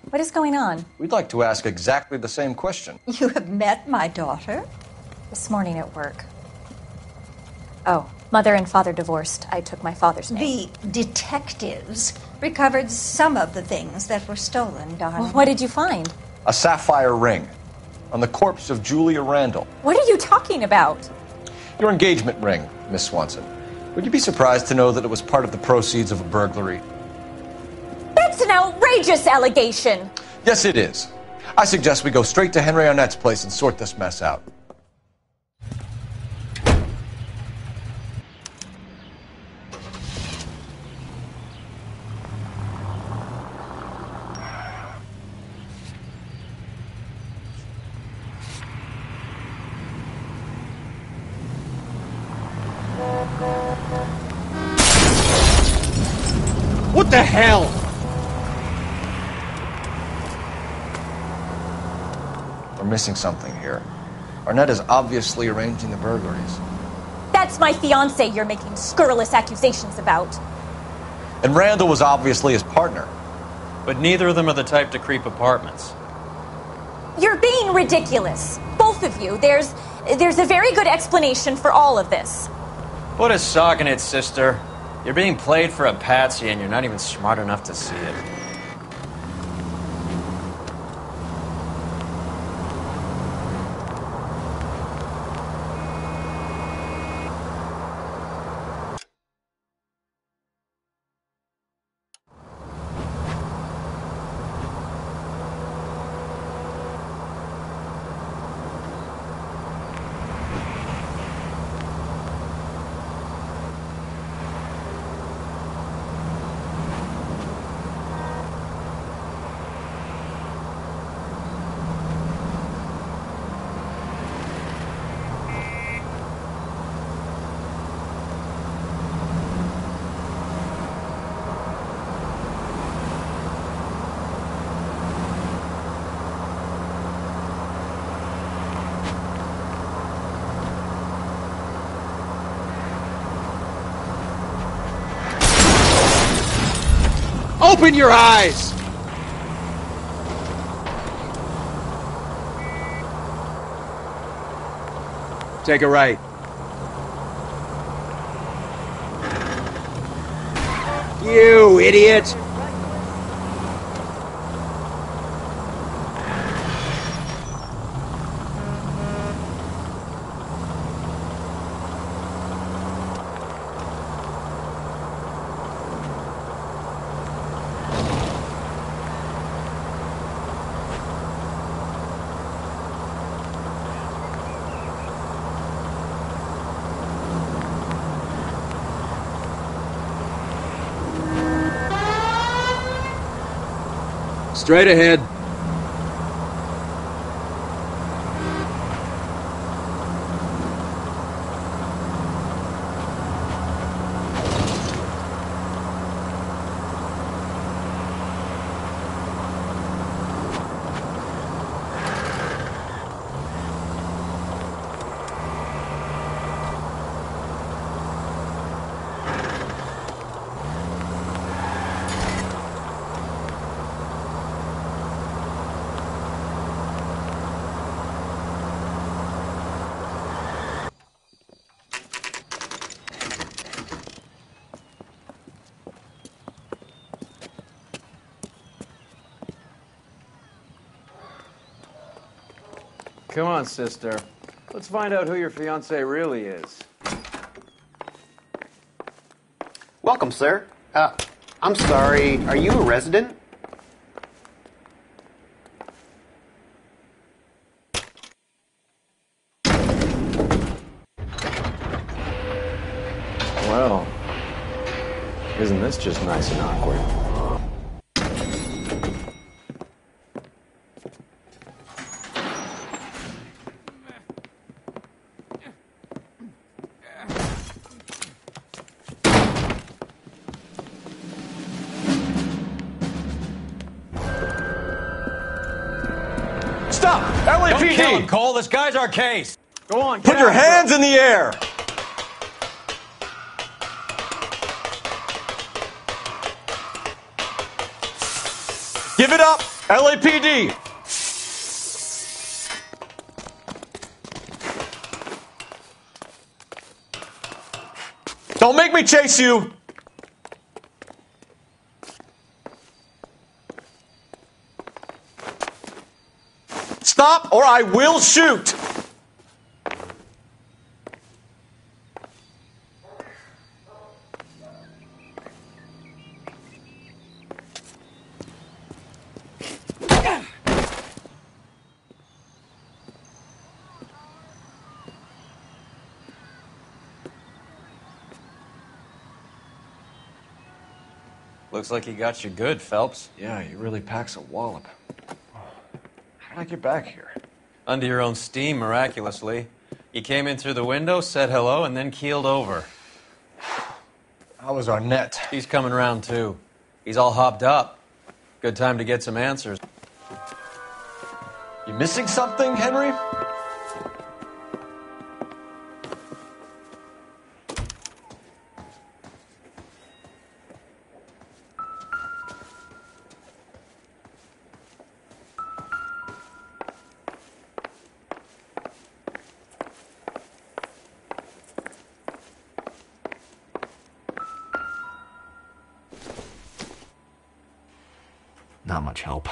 [SPEAKER 11] What is going on?
[SPEAKER 4] We'd like to ask exactly the same question.
[SPEAKER 21] You have met my daughter?
[SPEAKER 11] This morning at work. Oh, Mother and Father divorced. I took my father's name.
[SPEAKER 21] The detectives recovered some of the things that were stolen, darling.
[SPEAKER 11] Well, what did you find?
[SPEAKER 4] A sapphire ring on the corpse of Julia Randall.
[SPEAKER 11] What are you talking about?
[SPEAKER 4] Your engagement ring, Miss Swanson. Would you be surprised to know that it was part of the proceeds of a burglary?
[SPEAKER 11] That's an outrageous allegation.
[SPEAKER 4] Yes, it is. I suggest we go straight to Henry Arnett's place and sort this mess out.
[SPEAKER 2] What the hell?
[SPEAKER 4] We're missing something here. Arnett is obviously arranging the burglaries.
[SPEAKER 11] That's my fiancé you're making scurrilous accusations about.
[SPEAKER 4] And Randall was obviously his partner.
[SPEAKER 6] But neither of them are the type to creep apartments.
[SPEAKER 11] You're being ridiculous. Both of you. There's a very good explanation for all of this.
[SPEAKER 6] Put a sock in it, sister. You're being played for a patsy and you're not even smart enough to see it.
[SPEAKER 1] Open your eyes! Take a right. You idiot! Straight ahead.
[SPEAKER 6] Come on, sister. Let's find out who your fiancé really is.
[SPEAKER 3] Welcome, sir. I'm sorry, are you a resident?
[SPEAKER 6] Well, isn't this just nice and awkward?
[SPEAKER 4] Stop! LAPD!
[SPEAKER 6] Don't kill him, Cole. This guy's our case. Go on,
[SPEAKER 4] Put your hands in the air! Give it up, LAPD! Don't make me chase you! Stop or I will shoot!
[SPEAKER 6] Looks like he got you good, Phelps.
[SPEAKER 4] Yeah, he really packs a wallop. How did I get back here?
[SPEAKER 6] Under your own steam, miraculously. You came in through the window, said hello, and then keeled over.
[SPEAKER 4] How was Arnett?
[SPEAKER 6] He's coming round, too. He's all hopped up. Good time to get some answers.
[SPEAKER 4] You missing something, Henry? Not much help.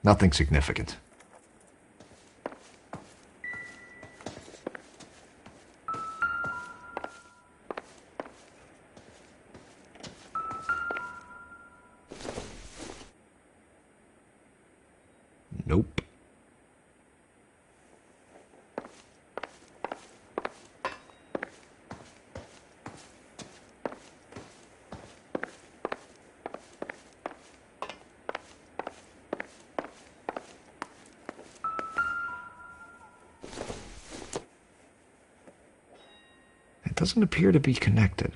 [SPEAKER 4] Nothing significant. Nope.
[SPEAKER 2] doesn't appear to be connected.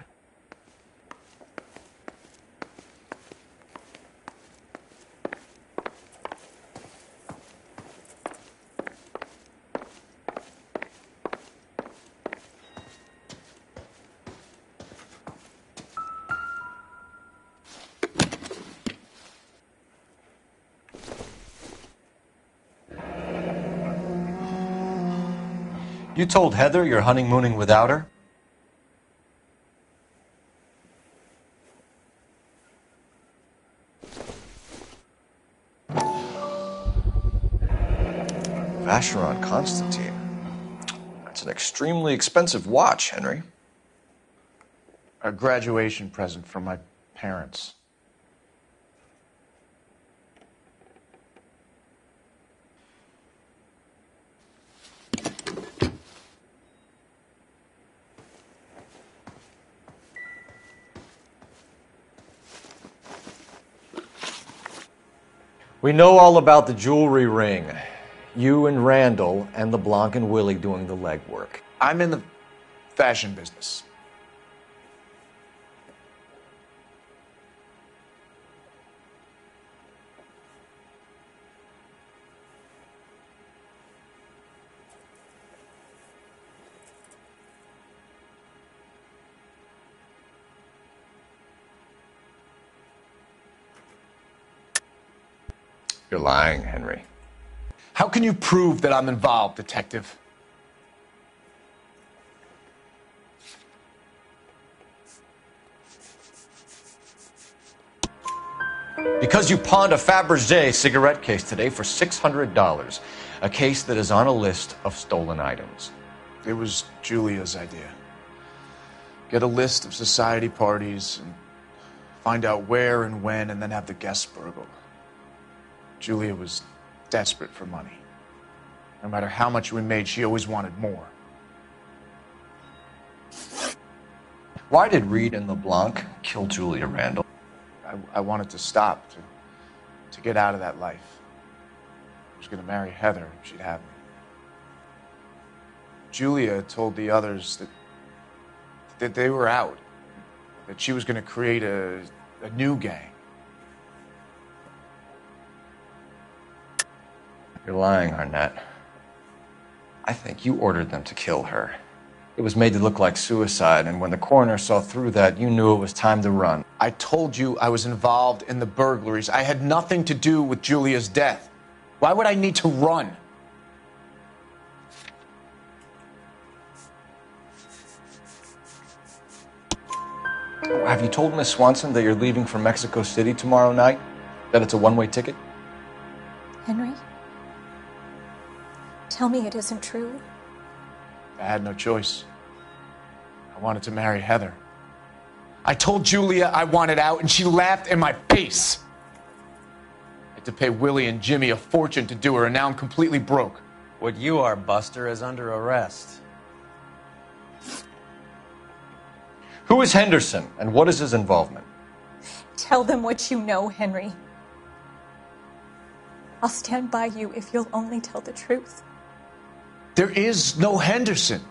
[SPEAKER 4] You told Heather you're honeymooning without her? Vacheron Constantine. That's an extremely expensive watch, Henry.
[SPEAKER 15] A graduation present from my parents.
[SPEAKER 4] We know all about the jewelry ring. You and Randall and LeBlanc and Willie doing the legwork.
[SPEAKER 15] I'm in the fashion business.
[SPEAKER 4] You're lying, Henry.
[SPEAKER 15] How can you prove that I'm involved, Detective?
[SPEAKER 4] Because you pawned a Fabergé cigarette case today for $600. A case that is on a list of stolen items.
[SPEAKER 15] It was Julia's idea. Get a list of society parties and find out where and when and then have the guests burgled. Julia was desperate for money. No matter how much we made, she always wanted more.
[SPEAKER 4] Why did Reed and LeBlanc kill Julia Randall?
[SPEAKER 15] I wanted to stop, to get out of that life. I was going to marry Heather if she'd have me. Julia told the others that they were out, that she was going to create a new gang.
[SPEAKER 4] You're lying, Arnett. I think you ordered them to kill her. It was made to look like suicide, and when the coroner saw through that, you knew it was time to run.
[SPEAKER 15] I told you I was involved in the burglaries. I had nothing to do with Julia's death. Why would I need to run?
[SPEAKER 4] Have you told Miss Swanson that you're leaving for Mexico City tomorrow night? That it's a one-way ticket?
[SPEAKER 11] Henry? Tell me it isn't true.
[SPEAKER 15] I had no choice. I wanted to marry Heather. I told Julia I wanted out, and she laughed in my face. I had to pay Willie and Jimmy a fortune to do her, and now I'm completely broke.
[SPEAKER 6] What you are, Buster, is under arrest.
[SPEAKER 4] Who is Henderson, and what is his involvement?
[SPEAKER 11] Tell them what you know, Henry. I'll stand by you if you'll only tell the truth.
[SPEAKER 15] There is no Henderson.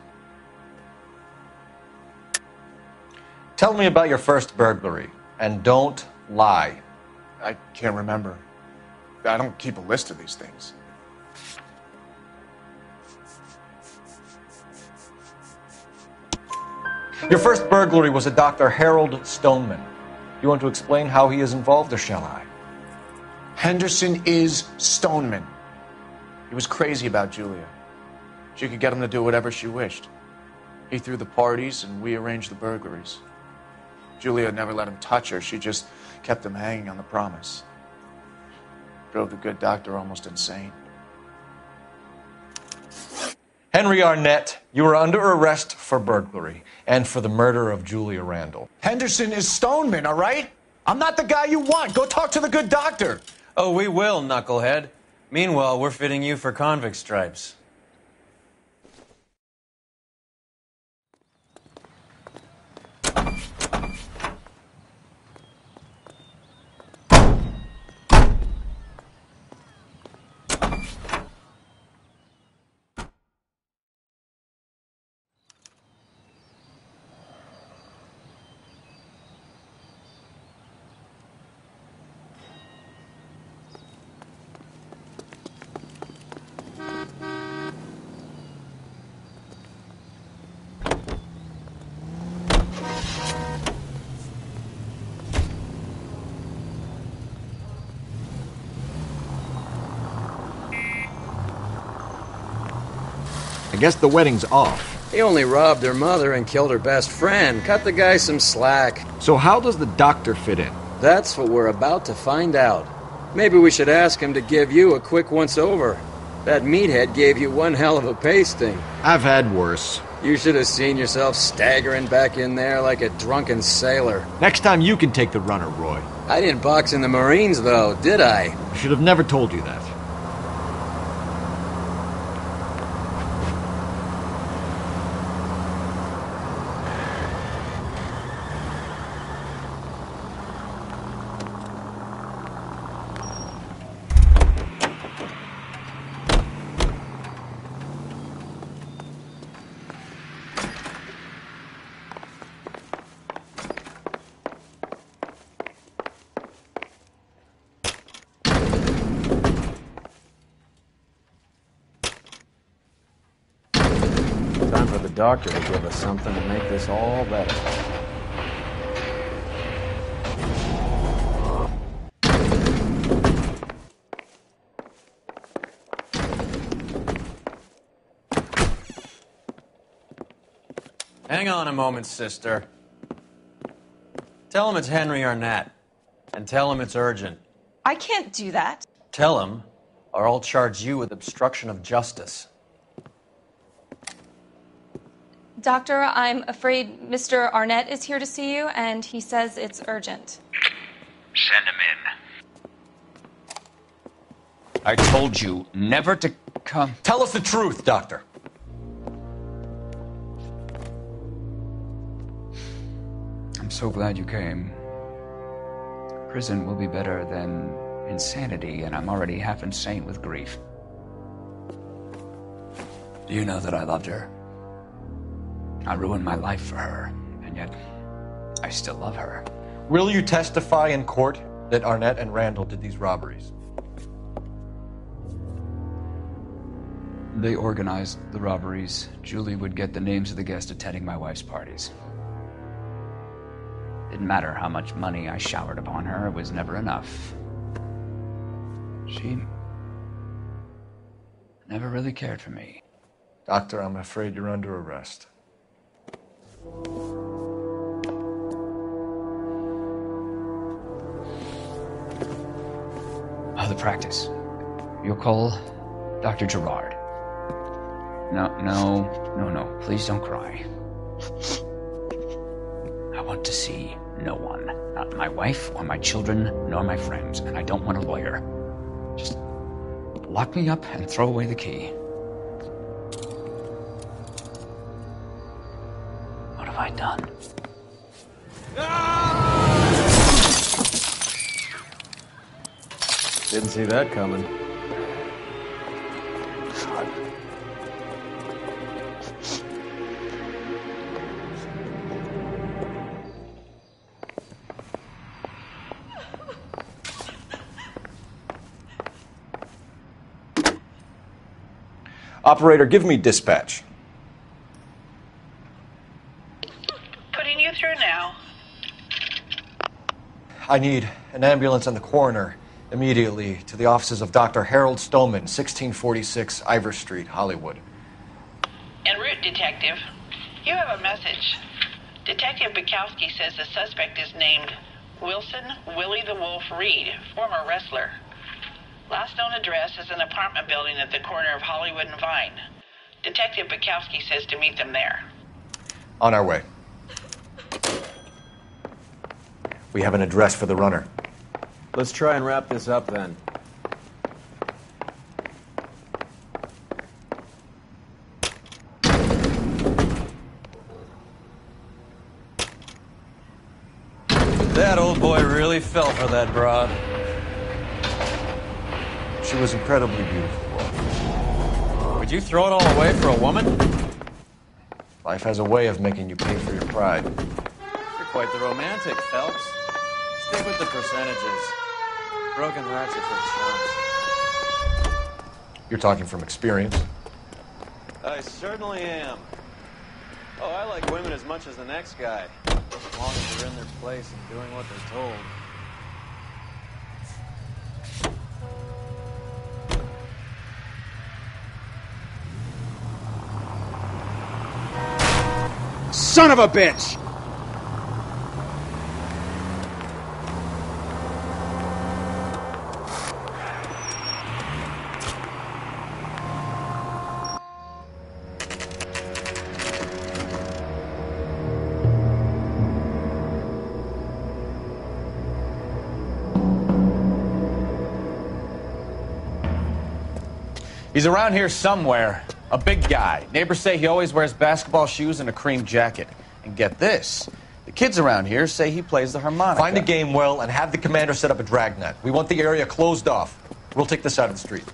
[SPEAKER 4] Tell me about your first burglary, and don't lie.
[SPEAKER 15] I can't remember. I don't keep a list of these things.
[SPEAKER 4] Your first burglary was a Dr. Harold Stoneman. You want to explain how he is involved, or shall I?
[SPEAKER 15] Henderson is Stoneman. He was crazy about Julia. She could get him to do whatever she wished. He threw the parties, and we arranged the burglaries. Julia never let him touch her. She just kept him hanging on the promise. Drove the good doctor almost insane.
[SPEAKER 4] Henry Arnett, you are under arrest for burglary and for the murder of Julia Randall.
[SPEAKER 15] Henderson is Stoneman, all right? I'm not the guy you want. Go talk to the good doctor.
[SPEAKER 6] Oh, we will, knucklehead. Meanwhile, we're fitting you for convict stripes.
[SPEAKER 2] guess the wedding's off.
[SPEAKER 1] He only robbed her mother and killed her best friend. Cut the guy some slack.
[SPEAKER 2] So how does the doctor fit in?
[SPEAKER 1] That's what we're about to find out. Maybe we should ask him to give you a quick once-over. That meathead gave you one hell of a pasting.
[SPEAKER 2] I've had worse.
[SPEAKER 1] You should have seen yourself staggering back in there like a drunken sailor.
[SPEAKER 2] Next time you can take the runner, Roy.
[SPEAKER 1] I didn't box in the Marines, though, did I?
[SPEAKER 2] I should have never told you that.
[SPEAKER 1] Time for the doctor to give us something to make this all better.
[SPEAKER 6] Hang on a moment, sister. Tell him it's Henry Arnett. And tell him it's urgent.
[SPEAKER 11] I can't do that.
[SPEAKER 6] Tell him, or I'll charge you with obstruction of justice.
[SPEAKER 11] Doctor, I'm afraid Mr. Arnett is here to see you, and he says it's urgent.
[SPEAKER 7] Send him in.
[SPEAKER 9] I told you never to come.
[SPEAKER 6] Tell us the truth, Doctor.
[SPEAKER 9] I'm so glad you came. Prison will be better than insanity, and I'm already half insane with grief. Do you know that I loved her? I ruined my life for her, and yet I still love her.
[SPEAKER 4] Will you testify in court that Arnett and Randall did these robberies?
[SPEAKER 9] They organized the robberies. Julie would get the names of the guests attending my wife's parties. Didn't matter how much money I showered upon her, it was never enough. She never really cared for me.
[SPEAKER 4] Doctor, I'm afraid you're under arrest.
[SPEAKER 9] The practice. You'll call Dr. Gerard. No. Please don't cry. I want to see no one. Not my wife or my children, nor my friends. And I don't want a lawyer. Just lock me up and throw away the key. What have I done?
[SPEAKER 1] Didn't see that coming.
[SPEAKER 4] Operator, give me dispatch.
[SPEAKER 12] Putting you through now.
[SPEAKER 4] I need an ambulance and the coroner immediately to the offices of Dr. Harold Stoneman, 1646 Ivor Street, Hollywood.
[SPEAKER 12] En route, Detective. You have a message. Detective Bukowski says the suspect is named Wilson Willie the Wolf Reed, former wrestler. Last known address is an apartment building at the corner of Hollywood and Vine. Detective Bukowski says to meet them there.
[SPEAKER 4] On our way. We have an address for the runner.
[SPEAKER 1] Let's try and wrap this up then.
[SPEAKER 6] That old boy really fell for that broad.
[SPEAKER 4] She was incredibly beautiful.
[SPEAKER 6] Would you throw it all away for a woman?
[SPEAKER 4] Life has a way of making you pay for your pride.
[SPEAKER 6] You're quite the romantic, Phelps. Stick with the percentages. Broken hearts are for chumps.
[SPEAKER 4] You're talking from experience.
[SPEAKER 6] I certainly am. Oh, I like women as much as the next guy. As long as they're in their place and doing what they're told.
[SPEAKER 1] son of a bitch!
[SPEAKER 4] He's around here somewhere. A big guy. Neighbors say he always wears basketball shoes and a cream jacket. And get this, the kids around here say he plays the harmonica.
[SPEAKER 5] Find a game well and have the commander set up a dragnet. We want the area closed off. We'll take this out of the street.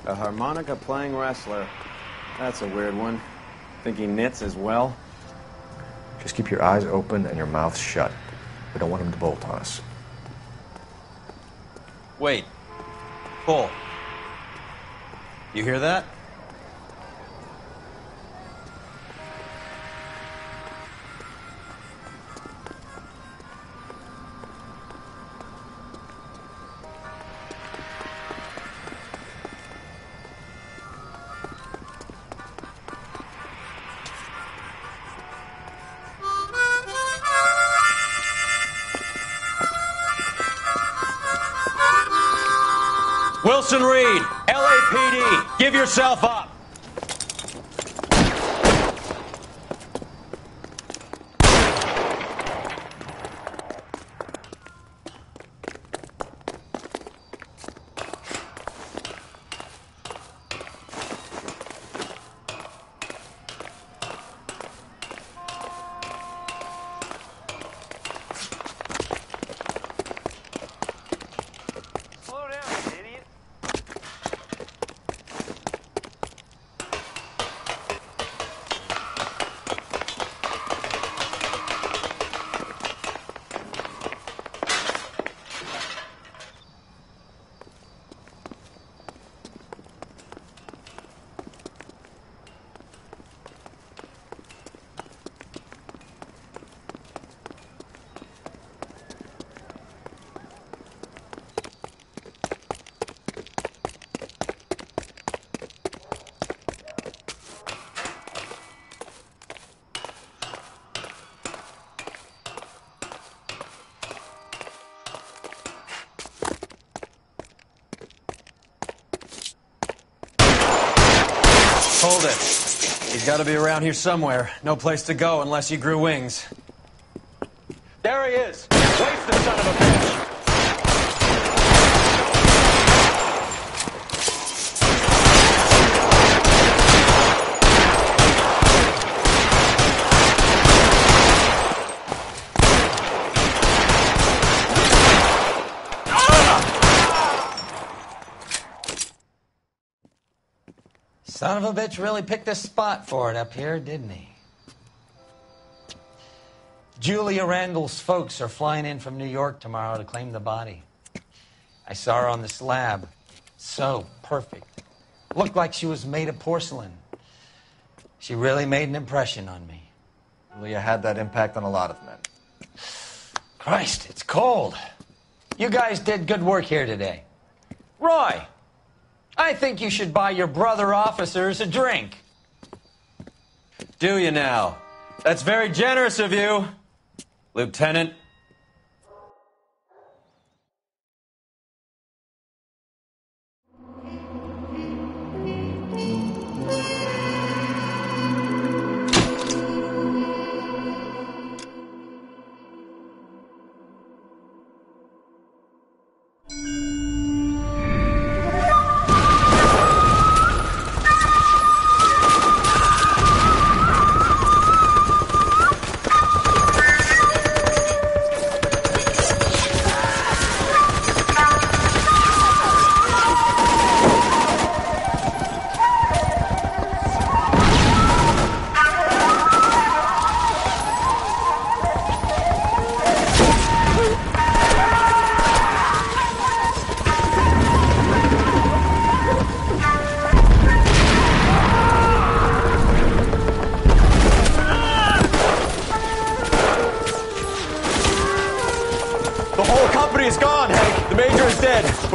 [SPEAKER 1] A harmonica-playing wrestler. That's a weird one. Think he knits as well?
[SPEAKER 4] Just keep your eyes open and your mouth shut. We don't want him to bolt on us.
[SPEAKER 6] Wait. Bull. You hear that? Wilson Reed, LAPD, give yourself up. Hold it. He's got to be around here somewhere. No place to go unless he grew wings. There he is. Waste the son of a bitch.
[SPEAKER 22] Son of a bitch really picked a spot for it up here, didn't he? Julia Randall's folks are flying in from New York tomorrow to claim the body. I saw her on the slab. So perfect. Looked like she was made of porcelain. She really made an impression on me.
[SPEAKER 4] Julia had that impact on a lot of men.
[SPEAKER 22] Christ, it's cold. You guys did good work here today. Roy, I think you should buy your brother officers a drink.
[SPEAKER 6] Do you now? That's very generous of you, Lieutenant.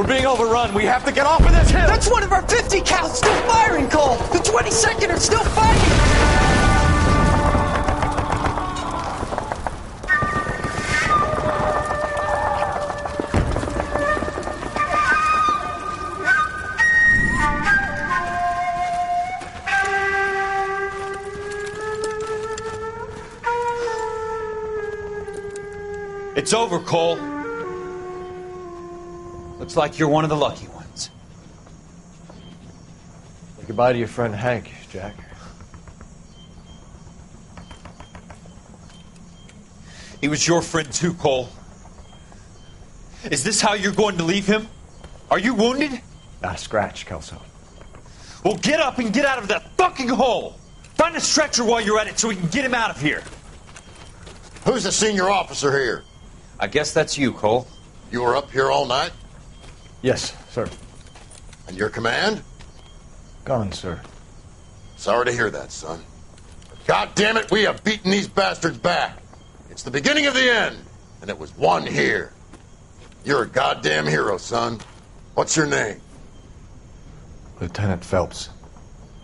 [SPEAKER 5] We're being overrun. We have to get off of this hill.
[SPEAKER 22] That's one of our 50 cal still firing, Cole. The 22nd are still fighting.
[SPEAKER 5] It's over, Cole.
[SPEAKER 22] Looks like you're one of the lucky ones.
[SPEAKER 4] Say goodbye to your friend Hank, Jack.
[SPEAKER 5] He was your friend too, Cole. Is this how you're going to leave him? Are you wounded?
[SPEAKER 4] Scratch, Kelso.
[SPEAKER 5] Well, get up and get out of that fucking hole. Find a stretcher while you're at it so we can get him out of here.
[SPEAKER 8] Who's the senior officer here?
[SPEAKER 22] I guess that's you, Cole.
[SPEAKER 8] You were up here all night?
[SPEAKER 4] Yes, sir.
[SPEAKER 8] And your command?
[SPEAKER 4] Gone, sir.
[SPEAKER 8] Sorry to hear that, son. God damn it, we have beaten these bastards back. It's the beginning of the end, and it was won here. You're a goddamn hero, son. What's your name?
[SPEAKER 4] Lieutenant Phelps,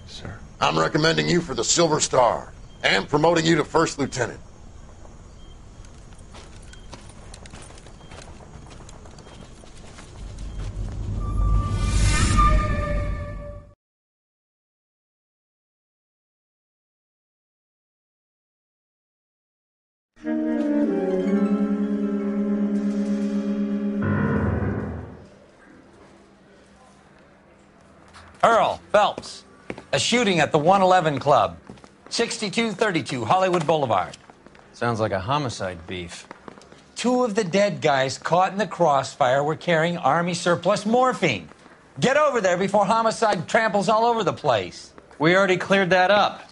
[SPEAKER 4] sir.
[SPEAKER 8] I'm recommending you for the Silver Star and promoting you to first lieutenant.
[SPEAKER 22] Earl Phelps. A shooting at the 111 Club. 6232 Hollywood Boulevard.
[SPEAKER 6] Sounds like a homicide beef.
[SPEAKER 22] 2 of the dead guys caught in the crossfire were carrying Army surplus morphine. Get over there before homicide tramples all over the place.
[SPEAKER 6] We already cleared that up.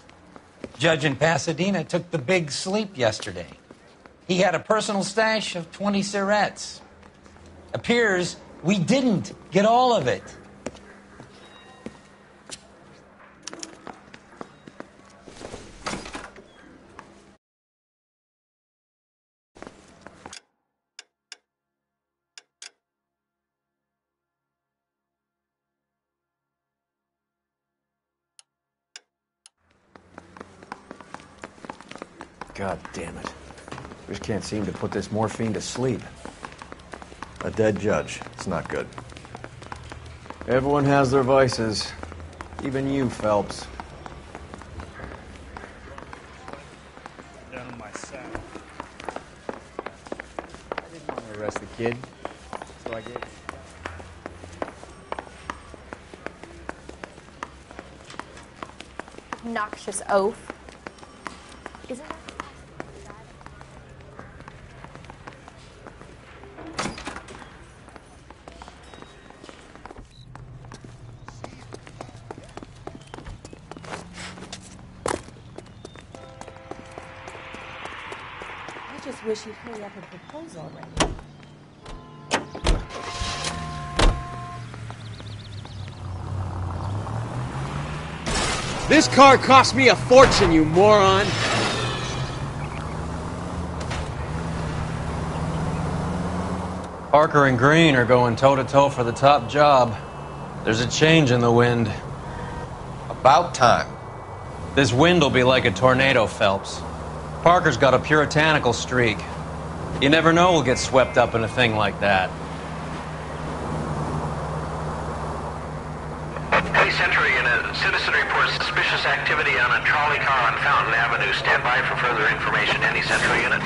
[SPEAKER 22] Judge in Pasadena took the big sleep yesterday. He had a personal stash of 20 cigarettes. Appears we didn't get all of it.
[SPEAKER 1] God damn it. Just can't seem to put this morphine to sleep.
[SPEAKER 4] A dead judge. It's not good.
[SPEAKER 1] Everyone has their vices. Even you, Phelps.
[SPEAKER 10] Down on my sack.
[SPEAKER 2] I didn't want to arrest the kid, so I gave it.
[SPEAKER 19] Noxious oaf. Isn't that? I just wish you'd hurry up and propose already.
[SPEAKER 1] This car cost me a fortune, you moron!
[SPEAKER 6] Parker and Green are going toe-to-toe for the top job. There's a change in the wind.
[SPEAKER 5] About time.
[SPEAKER 6] This wind will be like a tornado, Phelps. Parker's got a puritanical streak. You never know we'll get swept up in a thing like that.
[SPEAKER 17] Hey, Sentry, a citizen reports suspicious activity on a trolley car on Fountain Avenue. Stand by for further information. Any Sentry unit?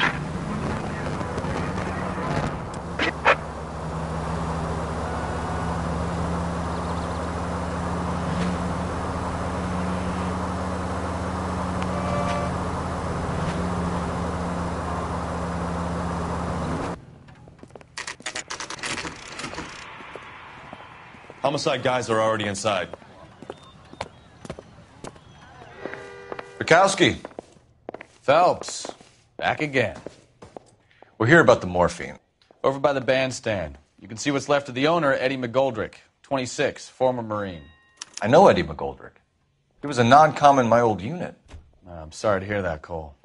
[SPEAKER 5] Homicide guys are already inside. Bukowski.
[SPEAKER 14] Phelps. Back again.
[SPEAKER 5] We're here about the morphine.
[SPEAKER 14] Over by the bandstand. You can see what's left of the owner, Eddie McGoldrick, 26, former Marine.
[SPEAKER 5] I know Eddie McGoldrick. He was a non-com in my old unit.
[SPEAKER 14] I'm sorry to hear that, Cole.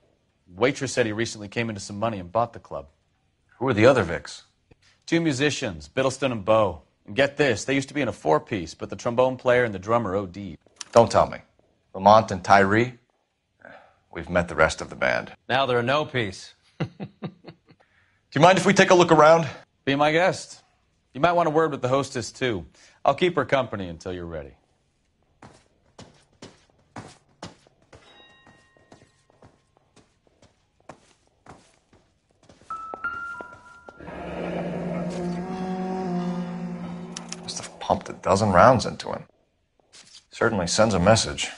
[SPEAKER 14] Waitress said he recently came into some money and bought the club.
[SPEAKER 5] Who are the other Vics?
[SPEAKER 14] 2 musicians, Biddleston and Bowe.
[SPEAKER 13] And get this, they used to be in a four-piece, but the trombone player and the drummer OD'd.
[SPEAKER 4] Don't tell me. Lamont and Tyree? We've met the rest of the band.
[SPEAKER 6] Now they're a no-piece.
[SPEAKER 4] Do you mind if we take a look around?
[SPEAKER 13] Be my guest. You might want a word with the hostess, too. I'll keep her company until you're ready.
[SPEAKER 4] Must have pumped a dozen rounds into him. Certainly sends a message.